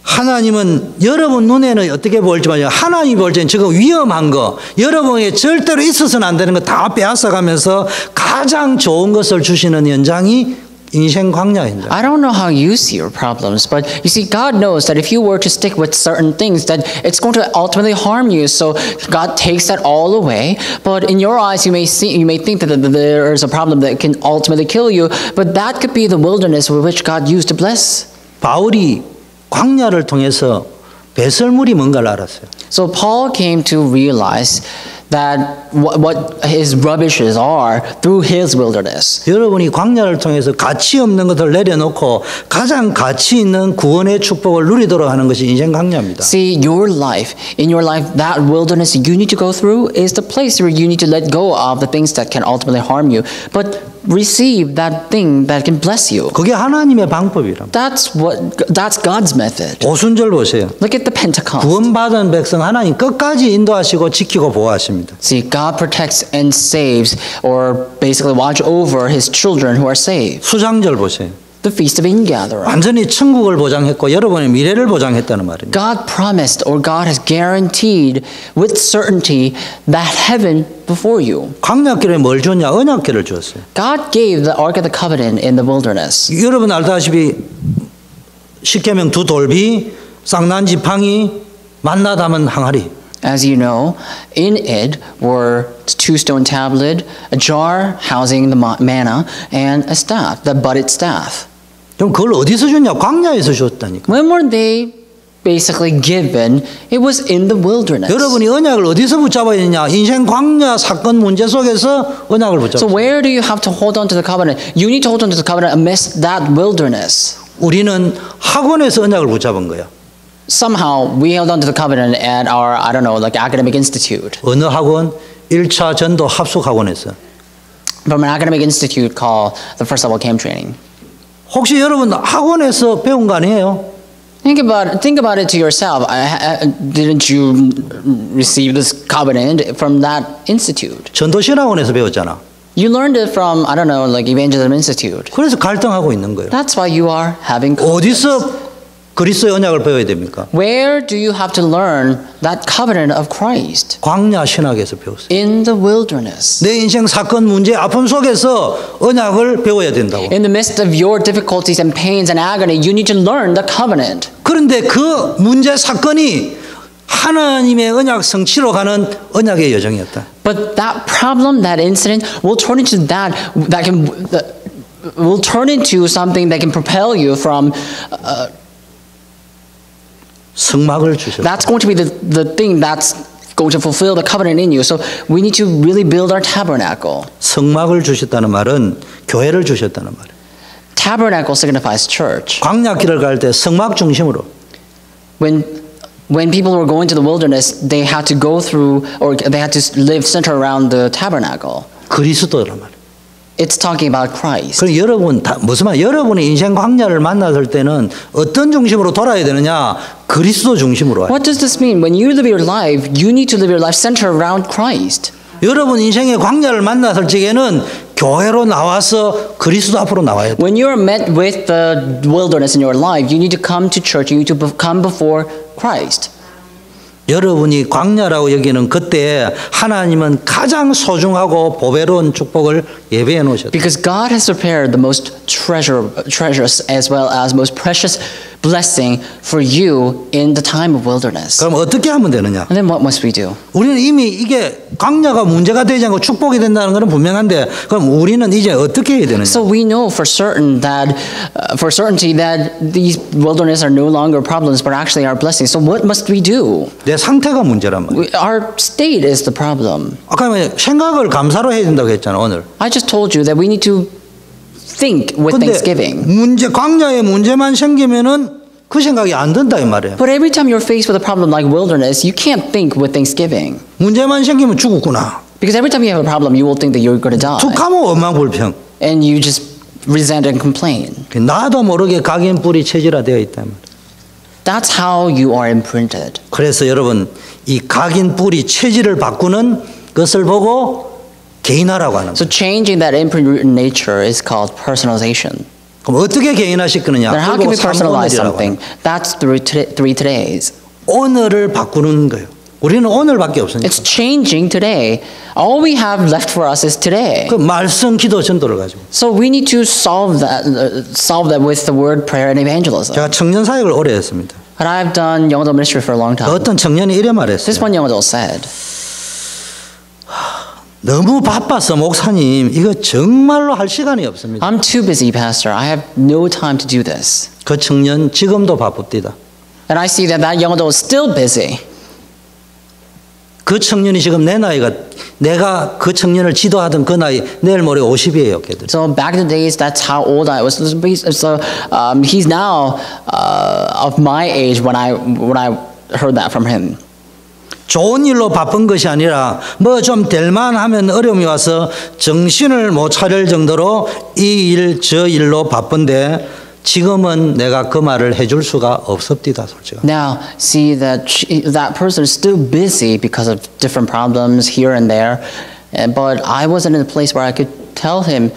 하나님은 여러분 눈에는 어떻게 보일지만요. 하나님이 볼 때는 지금 위험한 거, 여러분에게 절대로 있어서는 안 되는 거 다 빼앗아가면서 가장 좋은 것을 주시는 현장이 인생 광야입니다. I don't know how you see your problems, but you see, God knows that if you were to stick with certain things, that it's going to ultimately harm you. So God takes that all away. But in your eyes, you may think that there is a problem that can ultimately kill you. But that could be the wilderness with which God used to bless. 바울이 광야를 통해서 배설물이 뭔가를 알았어요. So Paul came to realize that what his rubbishes are through his wilderness. 여러분이 광야를 통해서 가치 없는 것을 내려놓고 가장 가치 있는 구원의 축복을 누리도록 하는 것이 인생 광야입니다. See, your life, in your life, that wilderness you need to go through is the place where you need to let go of the things that can ultimately harm you, but receive that thing that can bless you. 그게 하나님의 방법이랍니다. That's God's method. 오순절 보세요. Look at the Pentecost. 구원받은 백성 하나님 끝까지 인도하시고 지키고 보호하십니다. See, God protects and saves, or basically watch over his children who are saved. 수장절 보세요. The Feast of Ingathering. 완전히 천국을 보장했고 여러분의 미래를 보장했다는 말입니다. God promised, or God has guaranteed with certainty that heaven before you. 광야길에 뭘 줬냐? 언약궤를 주었어요. God gave the Ark of the Covenant in the wilderness. 여러분 알다시피 십계명 두 돌비, 쌍난 지팡이, 만나 담은 항아리. As you know, in it were two stone tablet, a jar housing the manna, and a staff, the budded staff. 그럼 그걸 어디서 줬냐? 광야에서 줬다니까. When were they basically given? It was in the wilderness. 여러분이 언약을 어디서 붙잡아야 되냐? 인생 광야 사건 문제 속에서 언약을 So 붙잡아야 where do you have to hold on to the covenant? You need to hold on to the covenant amidst that wilderness. 우리는 학원에서 언약을 붙잡은 거야. Somehow we held on to the covenant at our, I don't know, like academic institute. 어느 학원? 1차 전도 합숙 학원에서. From an academic institute called the First Level Camp Training. 혹시 여러분 학원에서 배운 거 아니에요? Think about it to yourself. Didn't you receive this covenant from that institute? 전도신 학원에서 배웠잖아. You learned it from, I don't know, like Evangelism Institute. 그래서 갈등하고 있는 거예요. That's why you are having conflicts. 어디서 그리스도의 언약을 배워야 됩니까? Where do you have to learn that covenant of Christ? 광야 신학에서 배웠어요. In the wilderness. 내 인생 사건 문제 아픔 속에서 언약을 배워야 된다고. In the midst of your difficulties and pains and agony, you need to learn the covenant. 그런데 그 문제 사건이 하나님의 언약 성취로 가는 언약의 여정이었다. But that problem, that incident, will turn into will turn into something that can propel you from. 성막을 주셨다. That's going to be the thing that's going to fulfill the covenant in you. So we need to really build our tabernacle. 성막을 주셨다는 말은 교회를 주셨다는 말이에요. Tabernacle signifies church. 광야길을 갈 때 성막 중심으로. When people were going to the wilderness, they had to go through, or they had to live center around the tabernacle. 그리스도란 말이에요. It's talking about Christ. 그럼 여러분 무슨 말? 여러분의 인생 광야를 만났을 때는 어떤 중심으로 돌아야 되느냐? 그리스도 중심으로. What does this mean? When you live your life, you need to live your life centered around Christ. 여러분 인생의 광야를 만났을 적에는 교회로 나와서 그리스도 앞으로 나와야 돼. When you are met with the wilderness in your life, you need to come to church. You need to come before Christ. 여러분이 광야라고 여기는 그때 하나님은 가장 소중하고 보배로운 축복을 예배해 놓으셨다. Because God has prepared the most treacherous as well as most precious blessing for you in the time of wilderness. 그럼 어떻게 하면 되느냐? And then what must we do? 우리는 이미 이게 광야가 문제가 되지 않고 축복이 된다는 것은 분명한데 그럼 우리는 이제 어떻게 해야 되느냐? So we know for certain that, for certainty that these wilderness are no longer problems but actually are blessings. So what must we do? 내 상태가 문제란 말이야. Our state is the problem. 아까 생각을 감사로 해야 된다고 했잖아 오늘. I just told you that we need to think with 근데 thanksgiving. 광야에 문제만 생기면은 그 생각이 안 든다 이 말이에요. But every time you're faced with a problem like wilderness, you can't think with thanksgiving. 문제만 생기면 죽었구나. Because every time you have a problem, you will think that you're going to die. 툭하면 원망 불평. And you just resent and complain. 나도 모르게 각인 뿌리 체질화되어 있단 말이에요. That's how you are imprinted. 그래서 여러분 이 각인 뿌리 체질을 바꾸는 것을 보고 개인화라고 하는 거예요. So changing that imprint nature is called personalization. 그럼 어떻게 개인화시키느냐? Then how can we personalize 오늘이라고 something? That's through three todays. 오늘을 바꾸는 거예요. 우리는 오늘밖에 없으니까. It's changing today. All we have left for us is today. 그 말씀, 기도, 전도를 가지고. So we need to solve that with the word, prayer, and evangelism. 제가 청년 사역을 오래 했습니다. And I've done young adult ministry for a long time. 어떤 청년이 이래 말했어요. This one young adult said, 너무 바빠서 목사님 이거 정말로 할 시간이 없습니다. I'm too busy, Pastor. I have no time to do this. 그 청년 지금도 바쁩니다. And I see that young adult is still busy. 그 청년이 지금 내 나이가 내가 그 청년을 지도하던 그 나이 내일 모레 50이에요, 걔들. So back in the days, that's how old I was. So he's now of my age when I heard that from him. 좋은 일로 바쁜 것이 아니라 뭐 좀 될만 하면 어려움이 와서 정신을 못 차릴 정도로 이 일 저 일로 바쁜데 지금은 내가 그 말을 해줄 수가 없습니다, 솔직히. Now, see that that person is still busy because of different problems here and there, but I wasn't in a place where I could tell him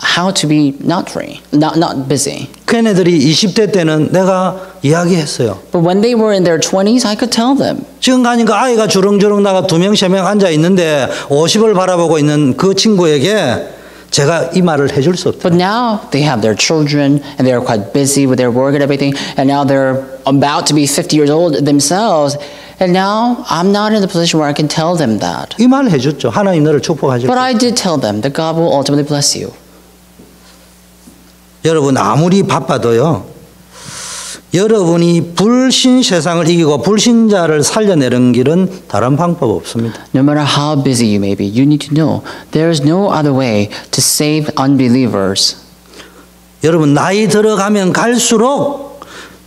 how to be not free, not busy. 걔네들이 20대 때는 내가 이야기했어요. But when they were in their 20s, I could tell them. 지금 가니까 아이가 주렁주렁 나가 2명, 3명 앉아 있는데 50을 바라보고 있는 그 친구에게 제가 이 말을 해줄 수 없다. But now they have their children and they're quite busy with their work and everything, and now they're about to be 50 years old themselves, and now I'm not in the position where I can tell them that. 이 말을 해줬죠. 하나님 너를 축복하실 But 거예요. I did tell them that God will ultimately bless you. 여러분 아무리 바빠도요. 여러분이 불신 세상을 이기고 불신자를 살려내는 길은 다른 방법 없습니다. No matter how busy you may be, you need to know there is no other way to save unbelievers. 여러분 나이 들어가면 갈수록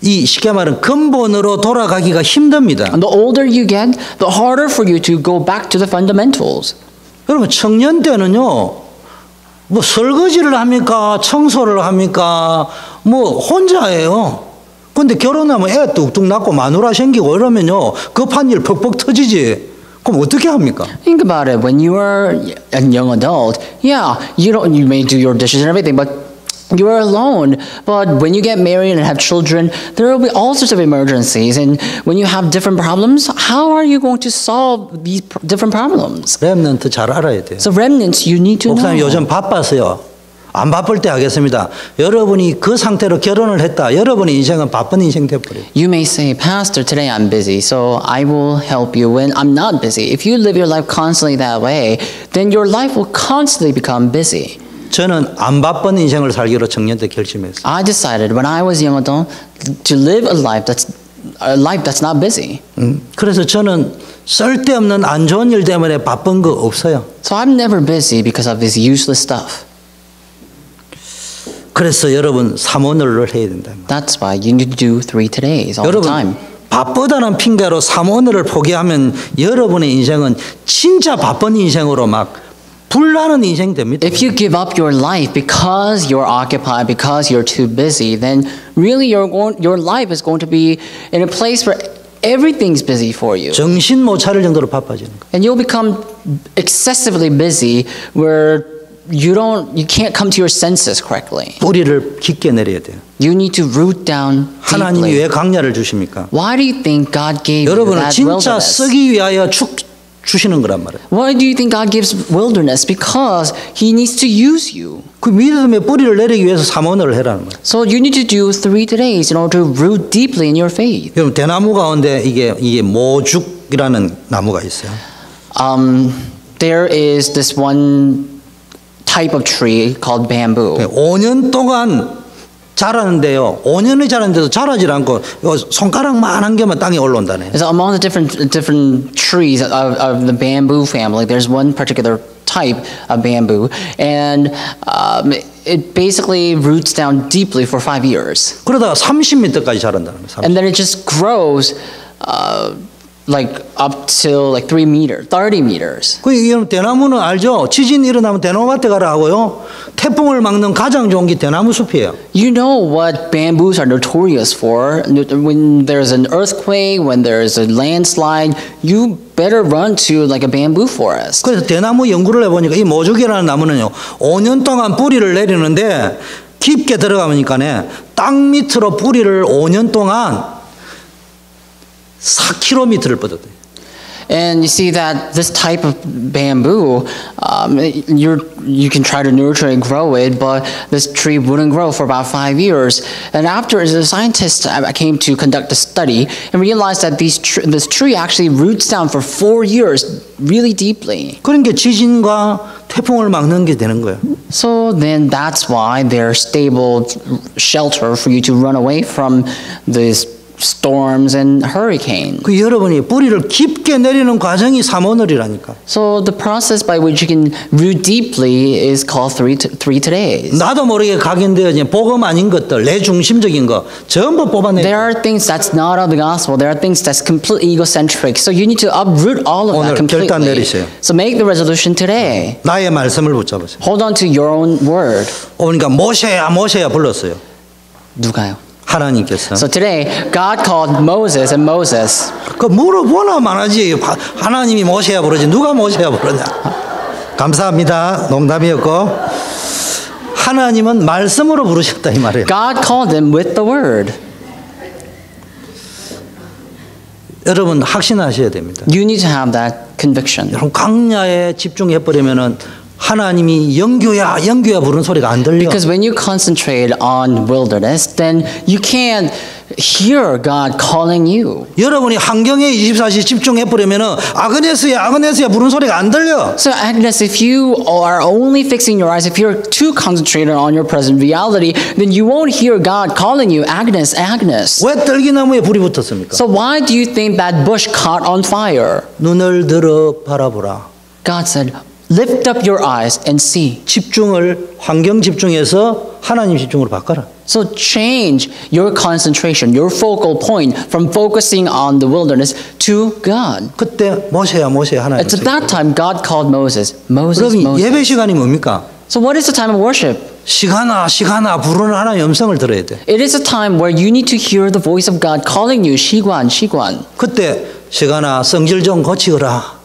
이 쉽게 말하면 근본으로 돌아가기가 힘듭니다. And the older you get, the harder for you to go back to the fundamentals. 여러분 청년 때는요. 뭐 설거지를 합니까? 청소를 합니까? 뭐 혼자예요. 근데 결혼하면 애 뚝뚝 낳고 마누라 생기고 이러면요. 급한 일 퍽퍽 터지지. 그럼 어떻게 합니까? Think about it. When you are a young adult, yeah, you may do your dishes and everything, but you are alone. But when you get married and have children, there will be all sorts of emergencies. And when you have different problems, how are you going to solve these different problems? 렘넌트 잘 알아야 돼요. So remnants, you need to 목사님 know. 요즘 바빠서요. 안 바쁠 때 하겠습니다. 여러분이 그 상태로 결혼을 했다. 여러분의 인생은 바쁜 인생 돼버려요. You may say, Pastor, today I'm busy, so I will help you when I'm not busy. If you live your life constantly that way, then your life will constantly become busy. 저는 안 바쁜 인생을 살기로 청년 때 결심했어요. I decided when I was young adult to live a life that's not busy. 그래서 저는 쓸데없는 안 좋은 일 때문에 바쁜 거 없어요. So I'm never busy because of this useless stuff. 그래서 여러분 삼오늘을 해야 된다. That's why you need to do 3 todays all the time. 여러분 바쁘다는 핑계로 삼오늘을 포기하면 여러분의 인생은 진짜 바쁜 인생으로 막 불나는 인생 됩니다. If you give up your life because you're occupied, because you're too busy, then really your life is going to be in a place where everything's busy for you. 정신 못 차릴 정도로 바빠지는 거. And you'll become excessively busy where you can't come to your senses correctly. 뿌리를 깊게 내려야 돼요. You need to root down 하나님이 deeply. 왜 강야를 주십니까? Why do you think God gave you 여러분을 that 진짜 wilderness? 쓰기 위하여 주시는 거란 말이에요. Why do you think God gives wilderness? Because He needs to use you. 그 믿음의 뿌리를 내리기 위해서 삼오늘을 해라는 거예요. So you need to do 3 todays in order to root deeply in your faith. 여러분 대나무 가운데 이게 모죽이라는 나무가 있어요. There is this one type of tree called bamboo. 5년 동안 자라는데요. 5년이 자라는데도 자라질 않고 손가락만 한 개만 땅에 올라온다네. So among the different trees of the bamboo family, there's one particular type of bamboo, and it basically roots down deeply for 5 years. 그러다가 30m까지 자란다는 거예요. And then it just grows like up to like 3 meters, 30 meters. 그 이건 대나무는 알죠? 지진이 일어나면 대나무밭에 가라 하고요. 태풍을 막는 가장 좋은 게 대나무 숲이에요. You know what bamboos are notorious for. When there's an earthquake, when there's a landslide, you better run to like a bamboo forest. 그래서 대나무 연구를 해보니까 이 모주개라는 나무는요, 5년 동안 뿌리를 내리는데 깊게 들어가니까네 땅 밑으로 뿌리를 5년 동안 4km를 뻗었대요. And you see that this type of bamboo, you can try to nurture and grow it, but this tree wouldn't grow for about 5 years. And after the scientists came to conduct a study and realized that this tree actually roots down for 4 years really deeply. 그러니까 지진과 태풍을 막는 게 되는 거예요. So then that's why they're stable shelter for you to run away from these storms and hurricanes. 그 여러분이 뿌리를 깊게 내리는 과정이 3오늘이라니까. So the process by which you can root deeply is called three days. 나도 모르게 각인되어진 복음 아닌 것들, 내 중심적인 거 전부 뽑아내. There are things that's not of the gospel. There are things that's completely egocentric. So you need to uproot all of 오늘 that 결단 completely. 내리세요. So make the resolution today. 나의 말씀을 붙잡으세요. Hold on to your own word. 그러니까 모세야 불렀어요. 누가요? 하나님께서. So today, God called Moses and Moses. 그 물어보나 말하지. 하나님이 모세야 부르지 누가 모세야 부르냐. 감사합니다. 농담이었고 하나님은 말씀으로 부르셨다 이 말이에요. God called them with the word. 여러분 확신하셔야 됩니다. You need to have that conviction. 여러분 강야에 집중해 버리면은 하나님이 영교야 부르는 소리가 안 들려. Because when you concentrate on wilderness, then you can't hear God calling you. 여러분이 환경에 24시 집중해 버리면은 아그네스야 부르는 소리가 안 들려. So Agnes, if you are only fixing your eyes, if you're too concentrated on your present reality, then you won't hear God calling you, Agnes, Agnes. 왜 떨기나무에 불이 붙었습니까? So why do you think that bush caught on fire? 눈을 들어 바라보라. God said, lift up your eyes and see. 집중을 환경 집중에서 하나님 집중으로 바꿔라. So change your concentration, your focal point from focusing on the wilderness to God. 그때 모세야 하나님. It's at that time God called Moses. Moses, 여러분 Moses. 예배 시간이 뭡니까? So what is the time of worship? 시간아 부르는 하나님의 음성을 들어야 돼. It is a time where you need to hear the voice of God calling you, 시관. 그때 시간아 성질 좀 고치거라.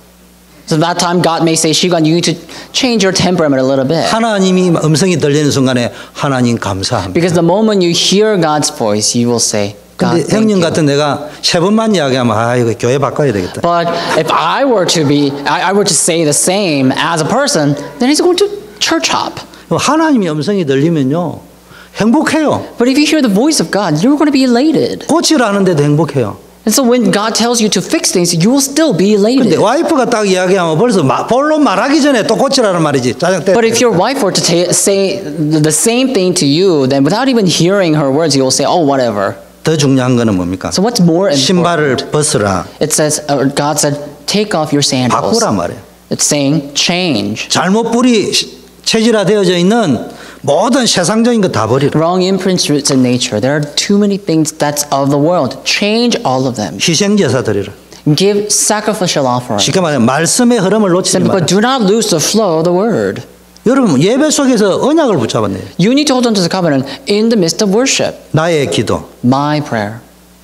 So that time God may say, 시관, you need to change your temperament a little bit. 하나님이 음성이 들리는 순간에 하나님 감사합니다. Because the moment you hear God's voice, you will say, God, 근데 thank 형님 you. 같은 내가 세 번만 이야기하면 이거 교회 바꿔야 되겠다. But if I were to say the same as a person, then he's going to church hop. 하나님의 음성이 들리면요 행복해요. But if you hear the voice of God, you're going to be elated. 고치라는데도 행복해요. And so when God tells you to fix things, you will still be 근데 elated. 와이프가 딱 이야기하면 벌써 본론 말하기 전에 또 고치라는 말이지. 짜증 때. But if your wife were to say the same thing to you, then without even hearing her words, you will say, oh, whatever. 더 중요한 거는 뭡니까? So what's more 신발을 important? 벗으라. It says, God said, take off your sandals. 바꾸라 말이에요. It's saying, change. 잘못 뿌리 체질화되어져 있는 모든 세상적인 거 다 버리라. Wrong imprints, roots in nature. There are too many things that's of the world. Change all of them. 희생제사 드리라. Give sacrificial offerings. 쉽게 말하면 말씀의 흐름을 놓치지 But 마라. do not lose the flow of the word. 여러분 예배 속에서 언약을 붙잡았네요. You need to hold on to the covenant in the midst of worship. 나의 기도. My prayer.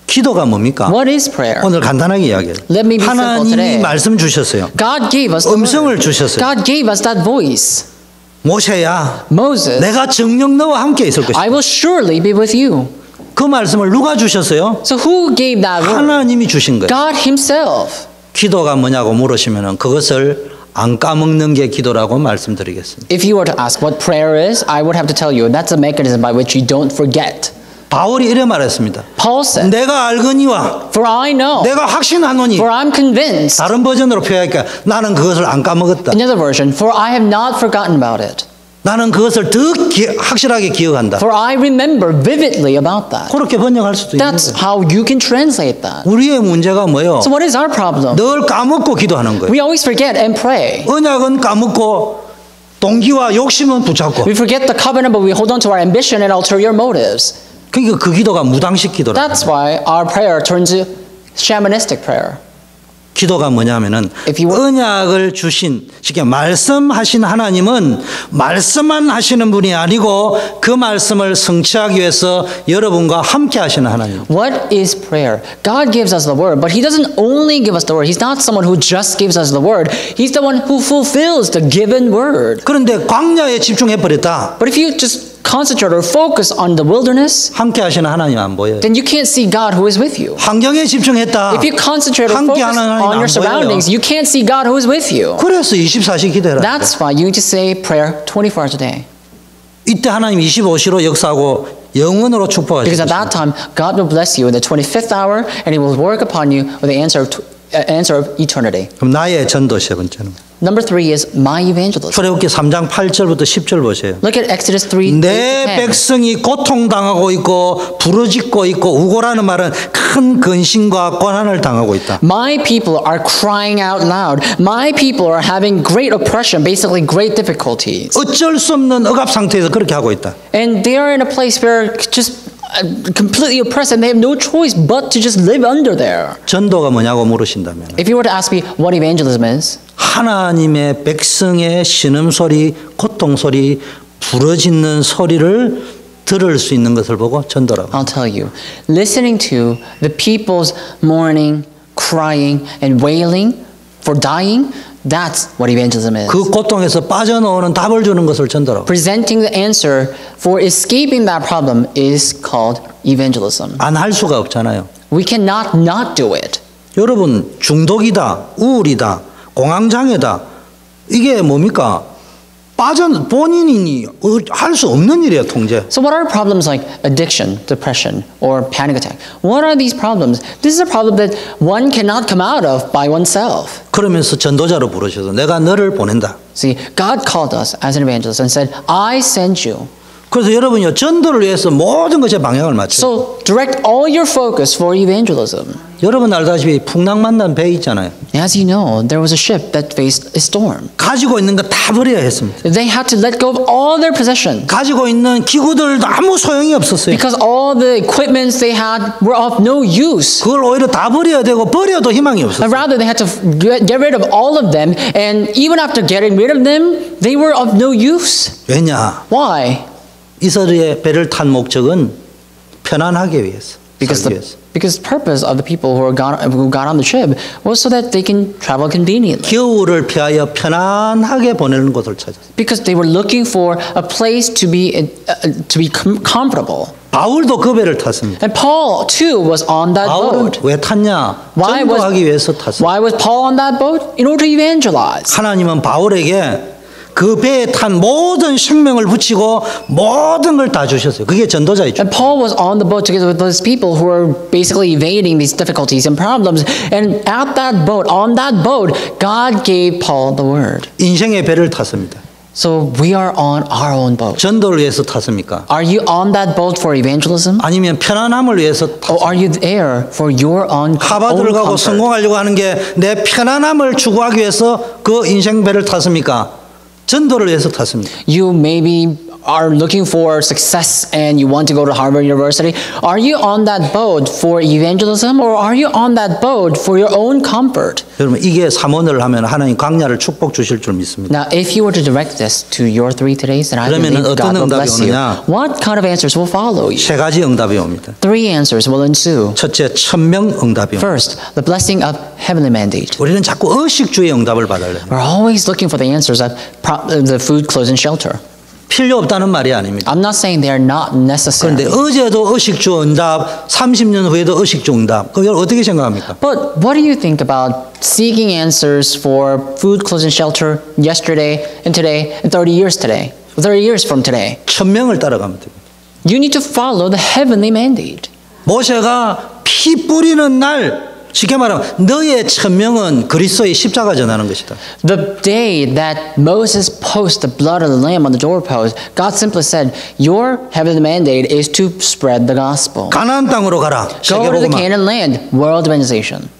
기도가 뭡니까? What is prayer? 오늘 간단하게 이야기해요. Let me be simple 하나님이 today. 말씀 주셨어요. God gave us the 음성을 word. 주셨어요. God gave us that voice. 모세야 Moses, 내가 정녕 너와 함께 있을 것이다. I will surely be with you. 그 말씀을 누가 주셨어요? So who gave that word? 하나님이 주신 거예요. God himself. 기도가 뭐냐고 물으시면 그것을 안 까먹는 게 기도라고 말씀드리겠습니다. If you were to ask what prayer is, I would have to tell you that's a mechanism by which you don't forget. 바울이 이래 말했습니다. Paul said, 내가 알거니와 for I know, 내가 확신하노니 for I'm convinced. 다른 버전으로 표현하니까 나는 그것을 안 까먹었다. Another version, for I have not forgotten about it. 나는 그것을 더 확실하게 기억한다. For I remember vividly about that. 그렇게 번역할 수도 있는 That's 거예요. how you can translate that. 우리의 문제가 뭐예요? So what is our problem? 늘 까먹고 기도하는 거예요. We always forget and pray. 언약은 까먹고 동기와 욕심은 붙잡고. We forget the covenant, but we hold on to our ambition and ulterior motives. 그러니까 그 기도가 무당식 기도라. That's why our prayer turns to shamanistic prayer. 기도가 뭐냐면은 If you want- 언약을 주신 쉽게 말씀하신 하나님은 말씀만 하시는 분이 아니고 그 말씀을 성취하기 위해서 여러분과 함께 하시는 하나님. What is prayer? God gives us the word, but He doesn't only give us the word. He's not someone who just gives us the word. He's the one who fulfills the given word. 그런데 광야에 집중해 버렸다. But if you just concentrate or focus on the wilderness, 함께 하시는 하나님 안 보여요. then you can't see God who is with you. 환경에 집중했다. If you concentrate or 함께 focus 하는 하나님 on 안 your surroundings, 보여요. you can't see God who is with you. 그래서 24시 기도해라. That's why you need to say prayer 24 hours a day. 이때 하나님 25시로 역사하고 영원으로 축복하시고 Because at that time, God will bless you in the 25th hour, and He will work upon you with the answer of eternity. 그럼 나의 전도 세 번째는 Number 3 is my evangelism. 출애굽기 3장 8절부터 10절 보세요. Look at Exodus 3. 내 8 to 10. 백성이 고통당하고 있고 부르짖고 있고 우고라는 말은 큰 근심과 고난을 당하고 있다. My people are crying out loud. My people are having great oppression, basically great difficulties. 어쩔 수 없는 억압 상태에서 그렇게 하고 있다. And they are in a place where just completely oppressed and they have no choice but to just live under there. 전도가 뭐냐고 물으신다면 If you were to ask me what evangelism is, 하나님의 백성의 신음소리, 고통소리, 부르짖는 소리를 들을 수 있는 것을 보고 전도라고. I'll tell you, listening to the people's mourning, crying, and wailing for dying, that's what evangelism is. 그 고통에서 빠져나오는 답을 주는 것을 전도라고. Presenting the answer for escaping that problem is called evangelism. 안 할 수가 없잖아요. We cannot not do it. 여러분 중독이다, 우울이다, 공황장애다. 이게 뭡니까? 본인이 할 수 없는 일이에요, 통제. So what are problems like addiction, depression, or panic attack? What are these problems? This is a problem that one cannot come out of by oneself. 그러면서 전도자로 부르셔서 내가 너를 보낸다. See, God called us as an evangelist and said, I sent you. 그래서 여러분요 전도를 위해서 모든 것에 방향을 맞춰요. So direct all your focus for evangelism. 여러분 알다시피 풍랑 만난 배 있잖아요. As you know, there was a ship that faced a storm. 가지고 있는 거 다 버려야 했습니다. They had to let go of all their possessions 가지고 있는 기구들도 아무 소용이 없었어요. because all the equipments they had were of no use. 그걸 오히려 다 버려야 되고 버려도 희망이 없었어요. And rather, they had to get rid of all of them, and even after getting rid of them, they were of no use. 왜냐? Why? 이스라엘의 배를 탄 목적은 편안하기 위해서. Because 살기 the 위해서. because purpose of the people who got on the ship was so that they can travel conveniently. 겨울을 피하여 편안하게 보내는 곳을 찾았어요. Because they were looking for a place to be comfortable. 바울도 그 배를 탔습니다. And Paul too was on that 바울은 boat. 왜 탔냐? Why 전도하기 위해서 탔어요. Why was Paul on that boat? In order to evangelize. 하나님은 바울에게 그 배에 탄 모든 생명을 붙이고 모든 걸 다 주셨어요. 그게 전도자이죠. And Paul was on the boat together with those people who were basically evading these difficulties and problems. And at that boat, on that boat, God gave Paul the word. 인생의 배를 탔습니다. So we are on our own boat. 전도를 위해서 탔습니까? Are you on that boat for evangelism? 아니면 편안함을 위해서 Or are you there for your own 하버드를 가고 comfort? 성공하려고 하는 게 내 편안함을 추구하기 위해서 그 인생 배를 탔습니까? 전도를 위해서 탔습니다. You maybe are looking for success and you want to go to Harvard University. Are you on that boat for evangelism or are you on that boat for your own comfort? 여러분 이게 삼원을 하면 하나님 광야를 축복 주실 줄 믿습니다. Now, if you were to direct this to your 3 todays, then I 그러면은 believe God 어떤 will 응답이 bless you. 오느냐? What kind of answers will follow you? 세 가지 응답이 옵니다. 3 answers will ensue. 첫째, 1000명 응답이 옵니다. First, the blessing of heavenly mandate. 우리는 자꾸 의식주의 응답을 받으려고 We're always looking for the answers of the food, clothes, and shelter. 필요 없다는 말이 아닙니다. I'm not saying they are not necessary. 그런데 어제도 의식주 응답, 30년 후에도 의식주 응답. 그걸 어떻게 생각합니까? But what do you think about seeking answers for food, clothes, and shelter yesterday and today and 30 years today, 30 years from today? 1000명을 따라가면 됩니다. You need to follow the heavenly mandate. 모세가 피 뿌리는 날 쉽게 말하면 너의 1000명은 그리스도의 십자가 전하는 것이다. The day that Moses posted the blood of the lamb on the doorpost, God simply said, your heavenly mandate is to spread the gospel. 가나안 땅으로 가라. Go to the 세계복음화. Canaan land, world evangelization.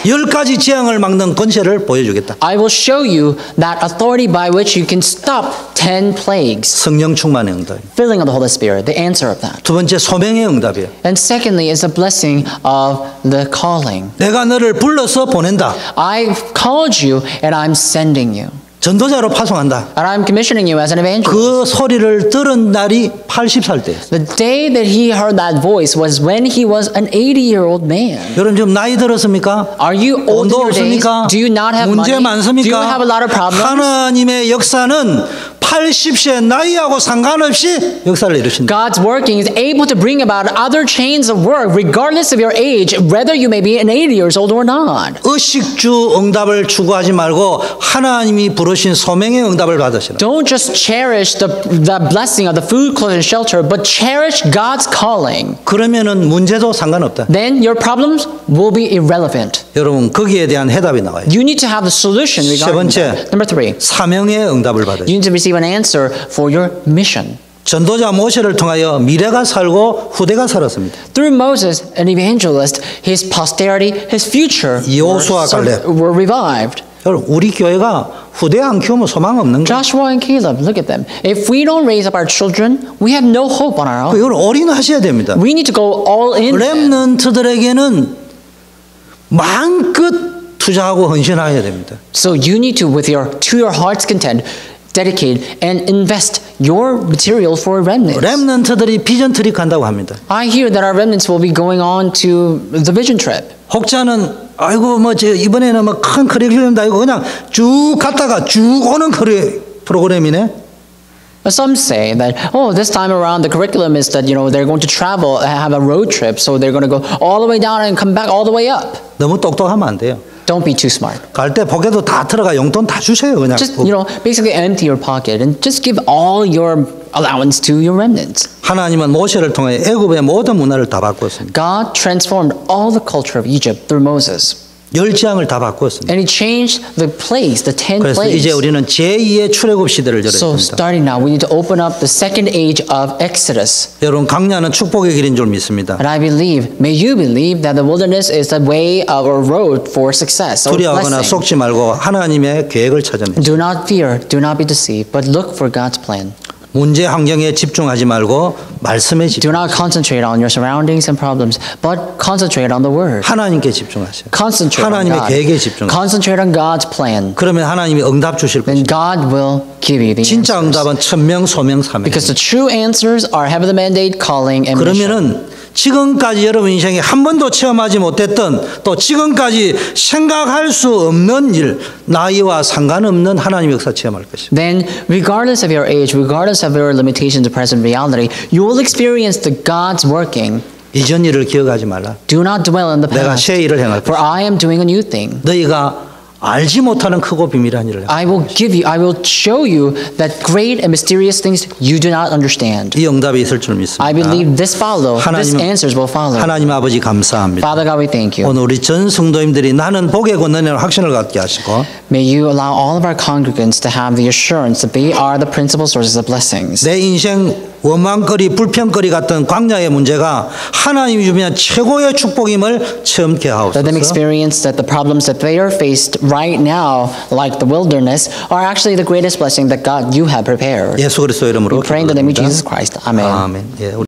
10가지 재앙을 막는 권세를 보여주겠다. I will show you that authority by which you can stop 10 plagues. 성령 충만의 응답. Filling of the Holy Spirit, the answer of that. 두 번째 소명의 응답이에요. And secondly is the blessing of the calling. 내가 너를 불러서 보낸다. I called you and I'm sending you. 전도자로 파송한다. And I'm commissioning you as an evangelist. 그 소리를 들은 날이 80살 때. The day that he heard that voice was when he was an 80-year-old man. 여러분 지금 나이 들었습니까? Are you old in 돈도 your days? 없습니까? Do you not have 문제 money? 많습니까? Do you have a lot of problems? 하나님의 역사는 80세 나이하고 상관없이 역사를 이루신다. God's working is able to bring about other chains of work regardless of your age, whether you may be an 80 years old or not. 의식주 응답을 추구하지 말고 하나님이 부르신 소명의 응답을 받으시라. Don't just cherish the blessing of the food, clothes, and shelter, but cherish God's calling. 그러면은 문제도 상관없다. Then your problems will be irrelevant. 여러분 거기에 대한 해답이 나와요. You need to have the solution 세 regarding 번째, that. Number 3, 사명의 응답을 받아요. you need to receive an answer for your mission. 전도자 모세를 통하여 미래가 살고 후대가 살았습니다. Through Moses, an evangelist, his posterity, his future 여호수아 갈렙. were revived. 여러분 우리 교회가 후대 안 키우면 소망 없는 거예요. Joshua and Caleb, look at them. If we don't raise up our children, we have no hope on our own. 이걸 올인하셔야 됩니다. We need to go all in. 렘넌트들에게는 마음껏 투자하고 헌신해야 됩니다. So you need to, to your heart's content, dedicate and invest your material for remnants. 렘넌트들이 비전 트립 간다고 합니다. I hear that our remnants will be going on to the vision trip. 혹자는 아이고 뭐 저 이번에는 뭐 큰 커리큘럼도 아니고 그냥 쭉 갔다가 쭉 오는 프로그램이네. Some say that, this time around the curriculum is that, they're going to travel, have a road trip, so they're going to go all the way down and come back all the way up. 너무 똑똑하면 안 돼요. Don't be too smart. 갈 때 포켓도 다 들어가 용돈 다 주세요 그냥. Just, basically empty your pocket and just give all your allowance to your remnants. 하나님은 모세를 통해 애굽의 모든 문화를 다 바꾸었습니다. God transformed all the culture of Egypt through Moses. 10재앙을 다 바꾸었습니다. And he changed the place, the 10 그래서 plagues. 이제 우리는 제2의 출애굽 시대를 열어야 So 됩니다. starting now, we need to open up the second age of Exodus. 여러분 강야는 축복의 길인 줄 믿습니다. And I believe, may you believe that the wilderness is the way of a road for success or 두려워하거나 blessing. 속지 말고 하나님의 계획을 찾아내세요. Do not fear, do not be deceived, but look for God's plan. 문제 환경에 집중하지 말고 말씀에 Do 집중. not concentrate on your surroundings and problems, but concentrate on the Word. 하나님께 집중하세요. Concentrate on 하나님의 God. 계획에 집중하세요. Concentrate on God's plan. 그러면 하나님이 응답 주실 Then 것입니다. God will give you the 진짜 answers. 응답은 천명, 소명, 사명. Because the true answers are heaven the mandate, calling, and mission. 그러면은 지금까지 여러분 인생에 한 번도 체험하지 못했던 또 지금까지 생각할 수 없는 일, 나이와 상관없는 하나님의 역사 체험할 것입니다. Then, regardless of your age, regardless of your limitations of present reality, you will experience the God's working. 이전 일을 기억하지 말라. Do not dwell in the 내가 past, 새 일을 행할 for 것이다. I am doing a new thing. 너희가 알지 못하는 크고 비밀한 일을 행할 I will show you that great and mysterious things you do not understand. 이 응답이 있을 줄 믿습니다. I believe this answers will follow. 하나님 아버지 감사합니다. Father God, we thank you. 오늘 우리 전 성도님들이 나는 복의 권능이라는 확신을 갖게 하시고 May you allow all of our congregants to have the assurance that they are the principal sources of blessings. 내 인생 원망거리 불평거리 같은 광야의 문제가 하나님이 주면 최고의 축복임을 체험케 Let them 하옵소서. experience that the problems that they are faced right now, like the wilderness, are actually the greatest blessing that God you have prepared. 예수 그리스도 이름으로 We pray in the name of 기도드립니다. Jesus Christ. Amen. 아멘. 예, 우리